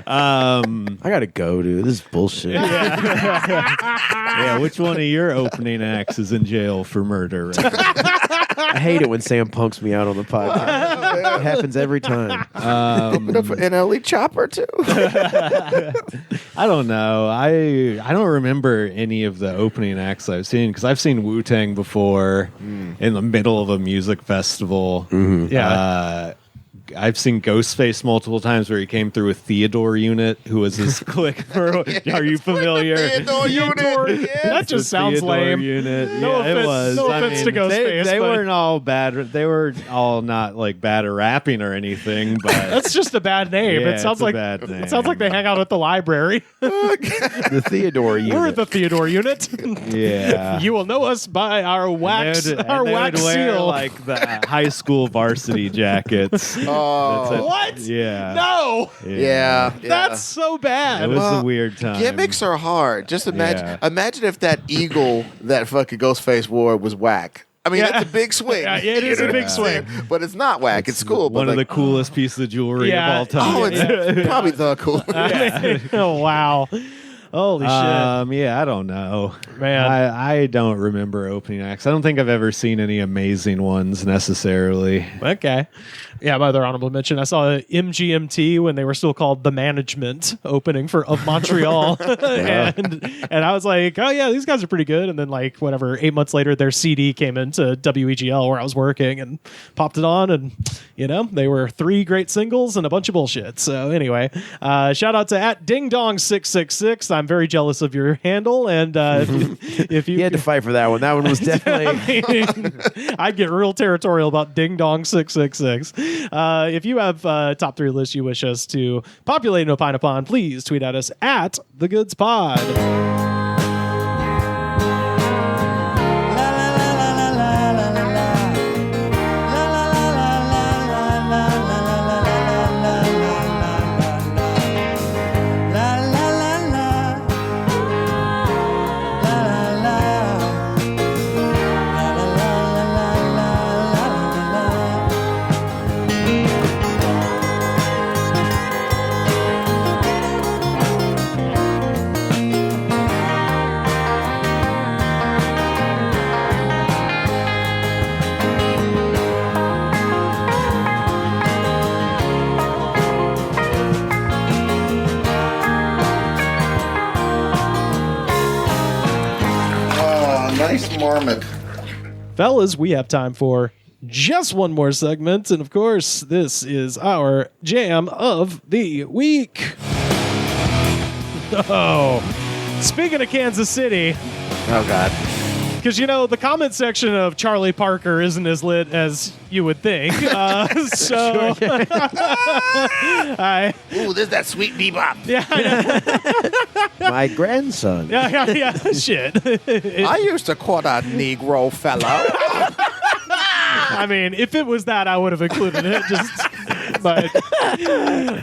I gotta go, dude. This is bullshit. Yeah, which one of your opening acts is in jail for murder? Right? I hate it when Sam punks me out on the podcast. It happens every time. An elite chopper, too. I don't know. I don't remember any of the opening acts I've seen because I've seen Wu-Tang before in the middle of a music festival. Yeah. I've seen Ghostface multiple times where he came through with Theodore Unit, who was his click. Are you familiar? Theodore Unit. Yes. That just sounds Theodore lame. Unit. No Yeah, offense- it was. no I offense mean, to Ghostface, They but- weren't all bad. They were all not like bad at rapping or anything, but That's just a bad name. Yeah, It sounds it's a like bad name. It sounds like they hang out at the library. The Theodore unit. We're the Theodore unit. yeah. You will know us by our wax, And our they would wax wear, seal. like the high school varsity jackets. Oh. What? Yeah. No, Yeah. that's so bad. It was Well, a weird time. Gimmicks are hard. Just imagine. Yeah. Imagine if that eagle that fucking Ghostface wore was whack. I mean, Yeah. that's a big swing. Yeah, it is a big Yeah. swing. But it's not whack. It's cool. One but of like, the coolest pieces of jewelry Yeah. of all time. Oh, it's probably the coolest. Oh wow, holy shit, Yeah, I don't know. man. I don't remember opening acts. I don't think I've ever seen any amazing ones necessarily. Okay. Yeah, my other honorable mention, I saw MGMT when they were still called The Management opening for of Montreal. and I was like, oh yeah, these guys are pretty good. And then like whatever, 8 months later, their CD came into WEGL where I was working and popped it on. And, you know, they were 3 great singles and a bunch of bullshit. So anyway, shout out to @DingDong666. I'm very jealous of your handle. And if you You had to fight for that one. That one was definitely. I'd get real territorial about Ding Dong 666. If you have top 3 lists you wish us to populate and opine upon, please tweet at us at The Goods Pod. Oh, nice marmot. Fellas, we have time for just one more segment. And of course, this is our jam of the week. Oh, speaking of Kansas City, Oh, God. because you know the comment section of Charlie Parker isn't as lit as you would think. So, Ooh, there's that sweet bebop. My grandson. yeah, shit. I used to quote a Negro fellow. I mean, if it was that, I would have included it. But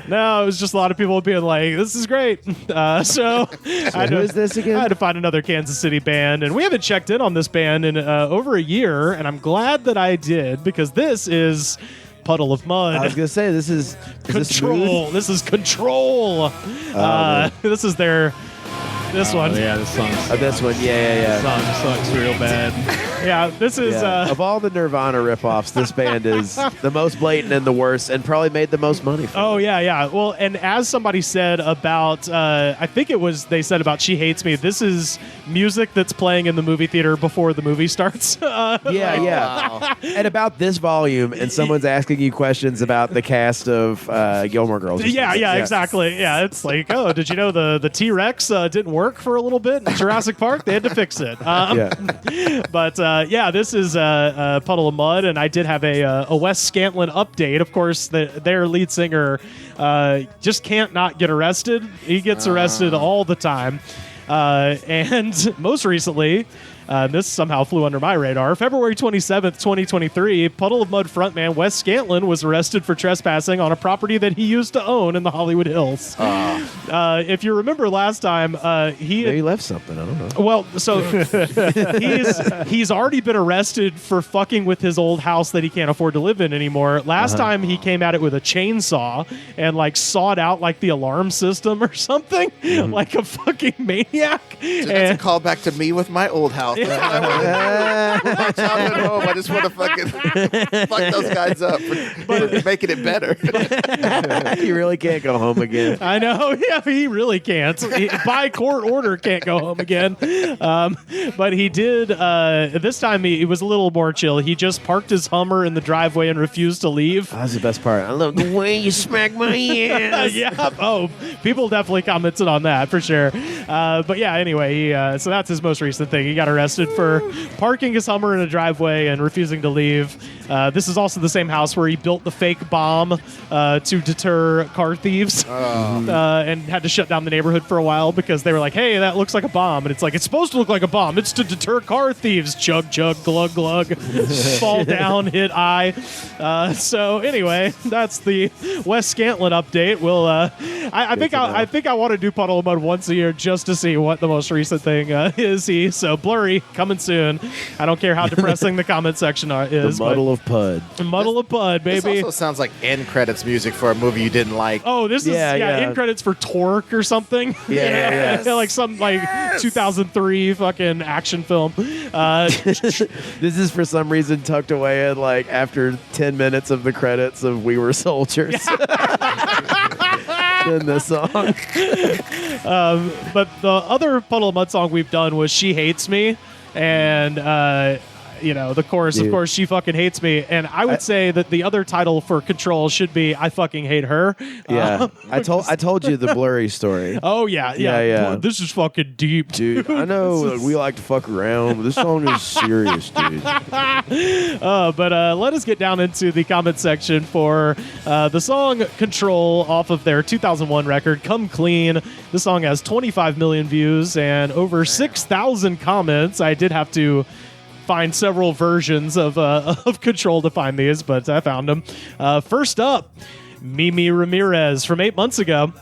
no, it was just a lot of people being like, "This is great." So Who is this again? I had to find another Kansas City band, and we haven't checked in on this band in over a year, and I'm glad that I did because this is Puddle of Mudd. I was gonna say this is Control. This is Control. This is their This one. Yeah, this song's This one, yeah. song sucks real bad. Yeah, this is. Yeah. Of all the Nirvana ripoffs, this band is the most blatant and the worst, and probably made the most money. Oh yeah. Well, and as somebody said about, I think they said about "She Hates Me." This is music that's playing in the movie theater before the movie starts. Yeah. At about this volume, and someone's asking you questions about the cast of Gilmore Girls. or Yeah, something. exactly. Yeah, it's like, oh, did you know the T-Rex didn't work for a little bit in Jurassic Park? They had to fix it. But this is Puddle of Mudd, and I did have a Wes Scantlin update. Of course, their lead singer just can't not get arrested. He gets arrested all the time. And most recently, this somehow flew under my radar. February 27th, 2023, Puddle of Mudd frontman Wes Scantlin was arrested for trespassing on a property that he used to own in the Hollywood Hills. If you remember last time, Maybe he left something. I don't know. well, so he's already been arrested for fucking with his old house that he can't afford to live in anymore. Last time he came at it with a chainsaw and like sawed out like the alarm system or something, like a fucking maniac. Dude, that's a callback to me with my old house. With my childhood home, I just want to fucking fuck those guys up for making it better. He really can't go home again. I know. Yeah, he really can't. By court order, can't go home again. But he did. This time, he was a little more chill. He just parked his Hummer in the driveway and refused to leave. That's the best part. I love the way you smack my ass. Yeah. Oh, people definitely commented on that for sure. But yeah, anyway, so that's his most recent thing. He got arrested for parking his Hummer in a driveway and refusing to leave. This is also the same house where he built the fake bomb to deter car thieves and had to shut down the neighborhood for a while because they were like, hey, that looks like a bomb. And it's like, it's supposed to look like a bomb. It's to deter car thieves. Chug, chug, glug, glug. Fall down, hit eye. So anyway, that's the Wes Scantlin update. We'll, I think I want to do Puddle of Mudd once a year just to see what the most recent thing is. So Blurry, coming soon. I don't care how depressing the comment section is. The Muddle of Pud. Muddle of Pud, baby. This also sounds like end credits music for a movie you didn't like. Oh, this is end credits for Torque or something. Yeah. Like some 2003 fucking action film. This is for some reason tucked away in like after 10 minutes of the credits of We Were Soldiers. In the song. But the other Puddle of Mudd song we've done was She Hates Me. And, the chorus, of course, She Fucking Hates Me. And I would say that the other title for Control should be I Fucking Hate Her. Yeah. I told you the Blurry story. Oh, yeah. Yeah. This is fucking deep, dude. I know we like to fuck around, but this song is serious, dude. But let us get down into the comment section for the song Control off of their 2001 record, Come Clean. The song has 25 million views and over 6,000 comments. I did have to find several versions of Control to find these, but I found them. First up, Mimi Ramirez from 8 months ago.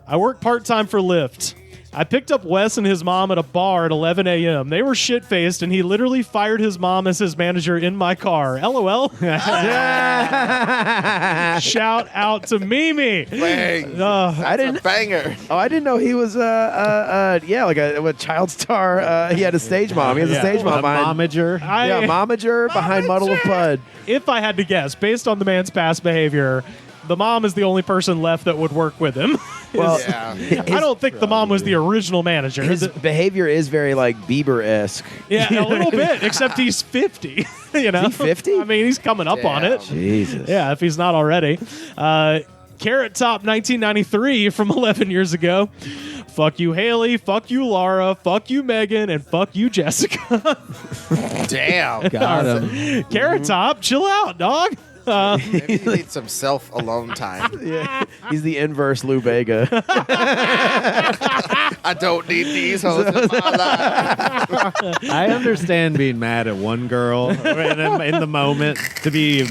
I work part-time for Lyft. I picked up Wes and his mom at a bar at 11 a.m. They were shit-faced, and he literally fired his mom as his manager in my car. LOL. Shout out to Mimi. Bang. I didn't banger. Oh, I didn't know he was like a child star. He had a stage mom. He has a stage mom behind Momager. Momager behind Muddle of Pud. If I had to guess, based on the man's past behavior, the mom is the only person left that would work with him. Well, I don't think the mom was the original manager. His behavior is very like Bieber-esque. Yeah, a little bit, except he's 50. You know, Is he 50? I mean, he's coming up on it. Jesus. Yeah, if he's not already. Carrot Top 1993 from 11 years ago. Fuck you, Haley. Fuck you, Laura. Fuck you, Megan. And fuck you, Jessica. Damn. Got him. Carrot Top, chill out, dog. Maybe he needs some self-alone time. Yeah, he's the inverse Lou Bega. I don't need these hoes in my life. I understand being mad at one girl in the moment to be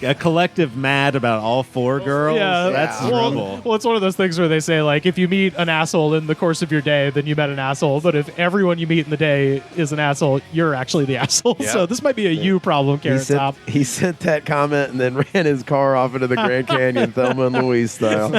a collective mad about all four girls. Yeah, that's trouble. Well, it's one of those things where they say, like, if you meet an asshole in the course of your day, then you met an asshole. But if everyone you meet in the day is an asshole, you're actually the asshole. Yeah. So this might be a you problem, Carrot Top. He sent that comment and then ran his car off into the Grand Canyon, Thelma and Louise style.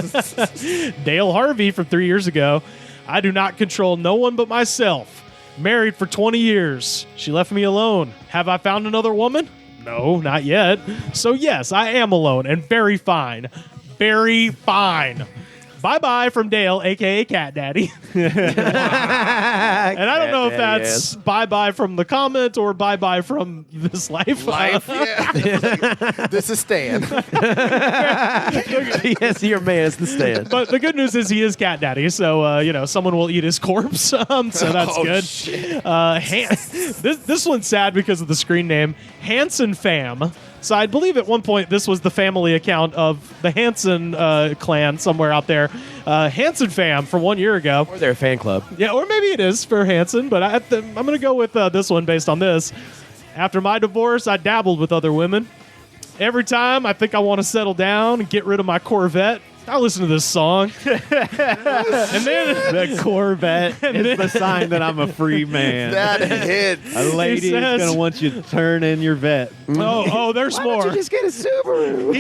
Dale Harvey from 3 years ago. I do not control no one but myself. Married for 20 years. She left me alone. Have I found another woman? No, not yet. So yes, I am alone and very fine. Very fine. Bye-bye from Dale, a.k.a. Cat Daddy. And I don't know if that's bye-bye from the comment or bye-bye from this life. Yeah. This is Stan. Yes, your man is the stand. But the good news is he is Cat Daddy, so, someone will eat his corpse, so that's good. Shit. This one's sad because of the screen name, Hanson Fam. So I believe at one point this was the family account of the Hanson clan somewhere out there. Hanson Fam from 1 year ago. Or their fan club. Yeah, or maybe it is for Hanson, but I'm going to go with this one based on this. After my divorce, I dabbled with other women. Every time I think I want to settle down and get rid of my Corvette, I listen to this song. And then The Corvette is the sign that I'm a free man. That hits. A lady is says- going to want you to turn in your vet. there's Why more. don't you just get a Subaru?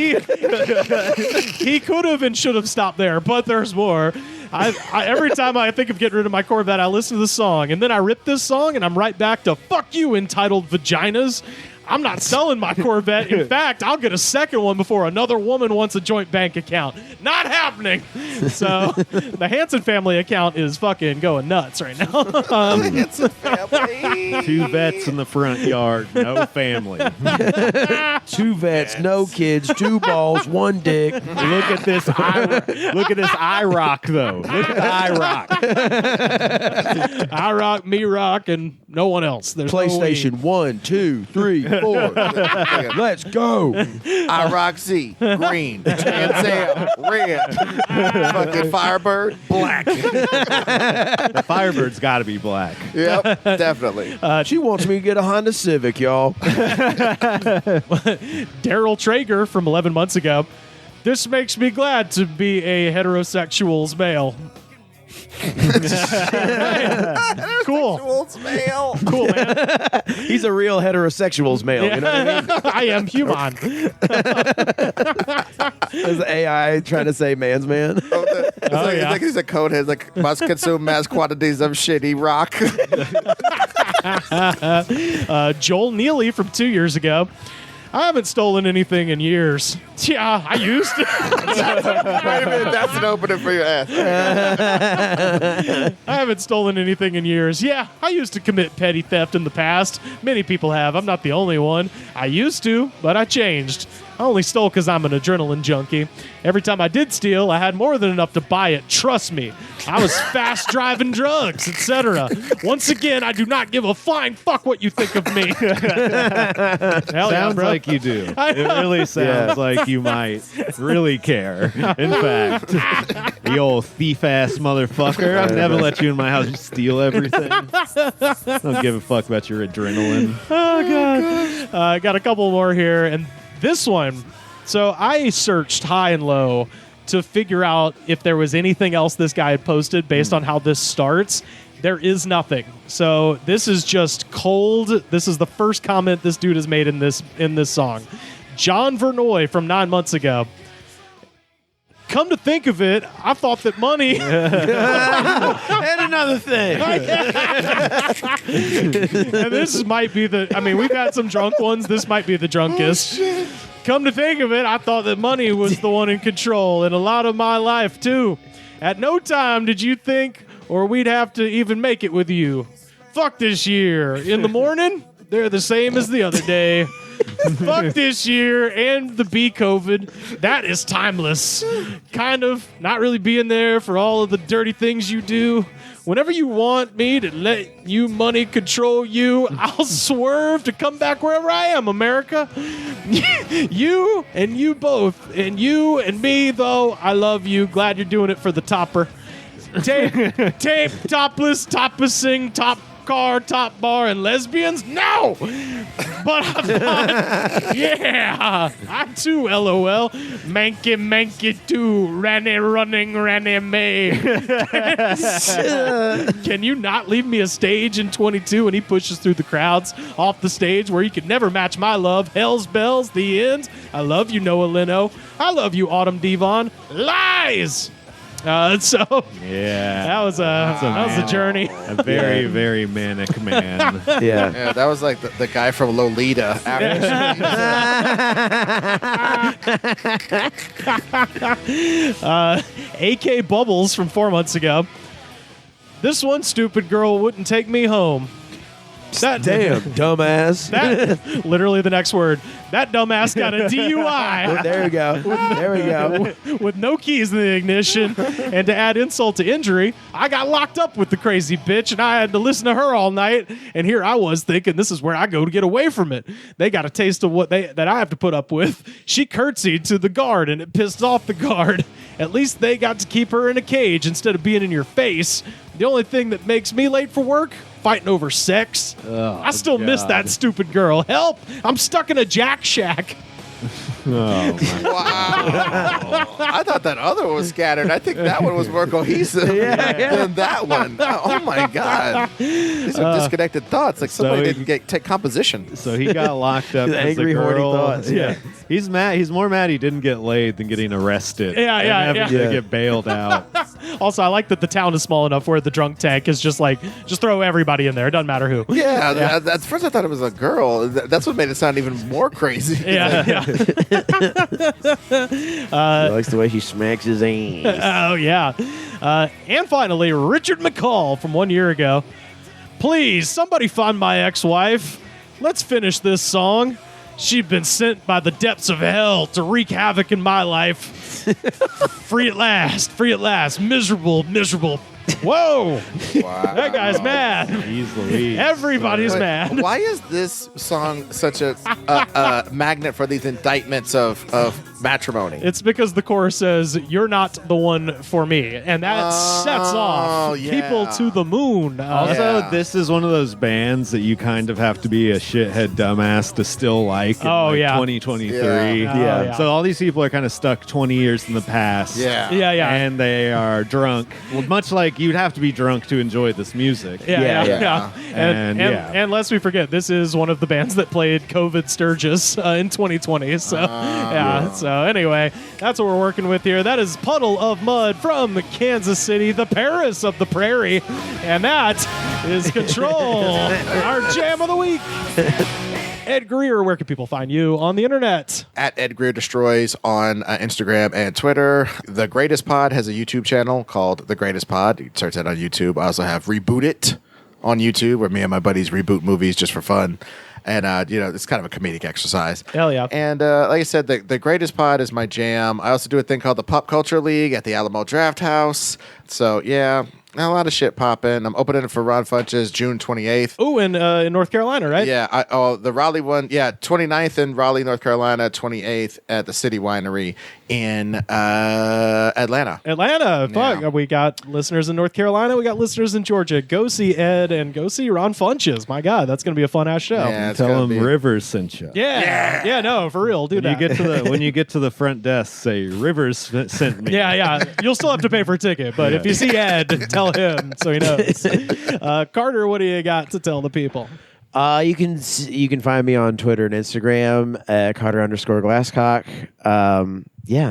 He could have and should have stopped there, but there's more. I every time I think of getting rid of my Corvette, I listen to the song, and then I rip this song, and I'm right back to "Fuck You" entitled "Vaginas." I'm not selling my Corvette. In fact, I'll get a second one before another woman wants a joint bank account. Not happening. So the Hanson family account is fucking going nuts right now. It's a family. 2 vets in the front yard, no family. 2 vets, no kids, 2 balls, 1 dick. Look at this IROC though. Look at the IROC. I rock, me rock, and no one else. There's no we. PlayStation 1, 2, 3, 4. Let's go. I Rock Z, green. Transam, red. Fucking Firebird, black. The Firebird's got to be black. Yep, definitely. She wants me to get a Honda Civic, y'all. Daryl Traeger from 11 months ago. This makes me glad to be a heterosexual's male. Cool. Male. Cool, man. He's a real heterosexuals male. You know what I mean? I am human. Is the AI trying to say man's man? It's like he's a conehead. Like must consume mass quantities of shitty rock. Joel Neely from 2 years ago. I haven't stolen anything in years. Yeah, I used to. Wait a minute, that's an opening for your ass. I haven't stolen anything in years. Yeah, I used to commit petty theft in the past. Many people have. I'm not the only one. I used to, but I changed. I only stole because I'm an adrenaline junkie. Every time I did steal, I had more than enough to buy it. Trust me. I was fast driving drugs, etc. Once again, I do not give a flying fuck what you think of me. Hell yeah, Sounds bro. like you do. It really sounds like you might really care. In fact, the old thief-ass motherfucker. I've never let you in my house. You steal everything. Don't give a fuck about your adrenaline. Oh, God. I got a couple more here. And this one, so I searched high and low to figure out if there was anything else this guy had posted based on how this starts. There is nothing. So this is just cold. This is the first comment this dude has made in this song. John Vernoy from 9 months ago. Come to think of it, I thought that money... And another thing. And this might be the... I mean, we've had some drunk ones. This might be the drunkest. Come to think of it, I thought that money was the one in control in a lot of my life, too. At no time did you think, or we'd have to even make it with you. Fuck this year. In the morning, they're the same as the other day. Fuck this year and the B-COVID. That is timeless. Kind of not really being there for all of the dirty things you do. Whenever you want me to let you money control you, I'll swerve to come back wherever I am, America. You and you both. And you and me, though, I love you. Glad you're doing it for the topper. Tape, topless, toplessing, top car, top bar, and lesbians? No! But I thought, yeah, I too, LOL. Manky too, running May. Can you not leave me a stage in 22? And he pushes through the crowds off the stage where you could never match my love. Hell's bells, the end. I love you, Noah Leno. I love you, Autumn Devon. Lies! So Yeah. that was a journey. A very, very manic man. Yeah. Yeah, that was like the guy from Lolita. AK Bubbles from 4 months ago. This one stupid girl wouldn't take me home. That Damn, dumbass. That literally the next word. That dumbass got a DUI. There we go. There we go. With no keys in the ignition. And to add insult to injury, I got locked up with the crazy bitch, and I had to listen to her all night. And here I was thinking, this is where I go to get away from it. They got a taste of what that I have to put up with. She curtsied to the guard, and it pissed off the guard. At least they got to keep her in a cage instead of being in your face. The only thing that makes me late for work, fighting over sex. I still miss that stupid girl. Help! I'm stuck in a jack shack. Oh, my. Wow. I thought that other one was scattered. I think that one was more cohesive than that one. Oh, my God. These are disconnected thoughts. Like somebody so didn't take composition. So he got locked up. The as angry, a horny girl. thoughts. Yeah. He's mad. He's more mad he didn't get laid than getting arrested. Yeah, and yeah, having yeah. to get bailed out. Also, I like that the town is small enough where the drunk tank is just like, just throw everybody in there. It doesn't matter who. Yeah, at first I thought it was a girl. That's what made it sound even more crazy. Yeah. He likes the way she smacks his ass. Oh, yeah. And finally, Richard McCall from 1 year ago. Please, somebody find my ex-wife. Let's finish this song. She'd been sent by the depths of hell to wreak havoc in my life. Free at last. Miserable. Whoa! Wow. That guy's mad. He's Louise. Everybody's Wait, mad. Why is this song such a magnet for these indictments of matrimony? It's because the chorus says, "You're not the one for me," and that sets off yeah. people to the moon. Also, Yeah. this is one of those bands that you kind of have to be a shithead dumbass to still like in Oh, yeah. 2023. Yeah. Yeah. So all these people are kind of stuck 20 years in the past. Yeah. Yeah. And they are drunk. Well, much like you'd have to be drunk to enjoy this music. Yeah. And, yeah. And lest we forget, this is one of the bands that played COVID Sturgis in 2020. So, So anyway, that's what we're working with here. That is Puddle of Mud from Kansas City, the Paris of the Prairie. And that is Control, our jam of the week. Ed Greer, where can people find you on the internet? At Ed Greer Destroys on Instagram and Twitter. The Greatest Pod has a YouTube channel called The Greatest Pod. You can search that on YouTube. I also have Reboot It on YouTube, where me and my buddies reboot movies just for fun. And, it's kind of a comedic exercise. Hell yeah. And like I said, the Greatest Pod is my jam. I also do a thing called the Pop Culture League at the Alamo Draft House. So, yeah, a lot of shit popping. I'm opening it for Ron Funches June 28th. Ooh, in North Carolina, right? Yeah, the Raleigh one, 29th in Raleigh, North Carolina, 28th at the City Winery in Atlanta. Fuck. Yeah. We got listeners in North Carolina. We got listeners in Georgia. Go see Ed and go see Ron Funches. My God, that's going to be a fun ass show. Yeah, it's Tell gonna them be- Rivers sent you. Yeah, no, for real. Do When that. you get to the when you get to the front desk, say Rivers sent me. Yeah. You'll still have to pay for a ticket, but if you see Ed, tell him so he knows. Carter, what do you got to tell the people? You can find me on Twitter and Instagram at Carter_Glasscock. I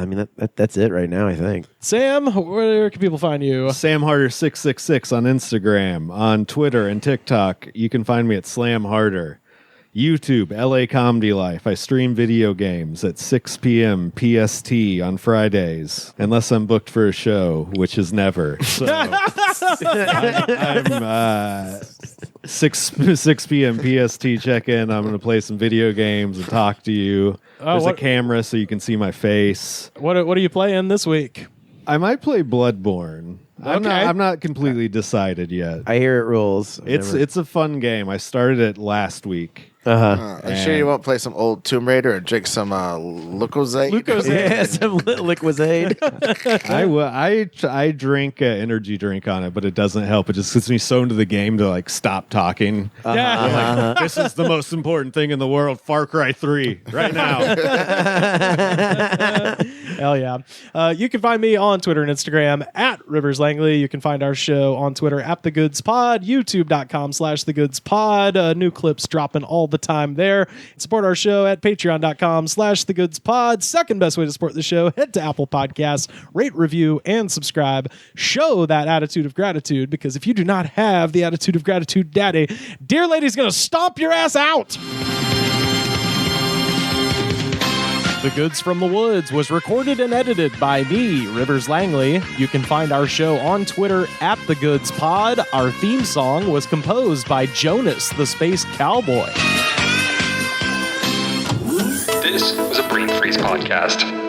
mean that's it right now, I think. Sam, where can people find you? Sam Harder 666 on Instagram, on Twitter and TikTok. You can find me at Slam Harder. YouTube, LA Comedy Life. I stream video games at 6 p.m. PST on Fridays, unless I'm booked for a show, which is never. So I'm 6 p.m. PST check in. I'm going to play some video games and talk to you. There's a camera so you can see my face. What are you playing this week? I might play Bloodborne. Okay. I'm not completely decided yet. I hear it rules. It's a fun game. I started it last week. I'm sure you won't play some old Tomb Raider or drink some Lucozade. Yeah, some Lucozade. I drink an energy drink on it, but it doesn't help. It just gets me so into the game to like stop talking. Yeah. This is the most important thing in the world. Far Cry 3 right now. Hell yeah. You can find me on Twitter and Instagram at Rivers Langley. You can find our show on Twitter at The Goods Pod, youtube.com/The Goods Pod. New clips dropping all the the time there. Support our show at patreon.com/thegoodspod. Second best way to support the show, head to Apple Podcasts, rate, review, and subscribe. Show that attitude of gratitude, because if you do not have the attitude of gratitude, Daddy, dear lady's going to stomp your ass out. The Goods from the Woods was recorded and edited by me, Rivers Langley. You can find our show on Twitter at The Goods Pod. Our theme song was composed by Jonas, the Space Cowboy. This was a Brain Freeze podcast.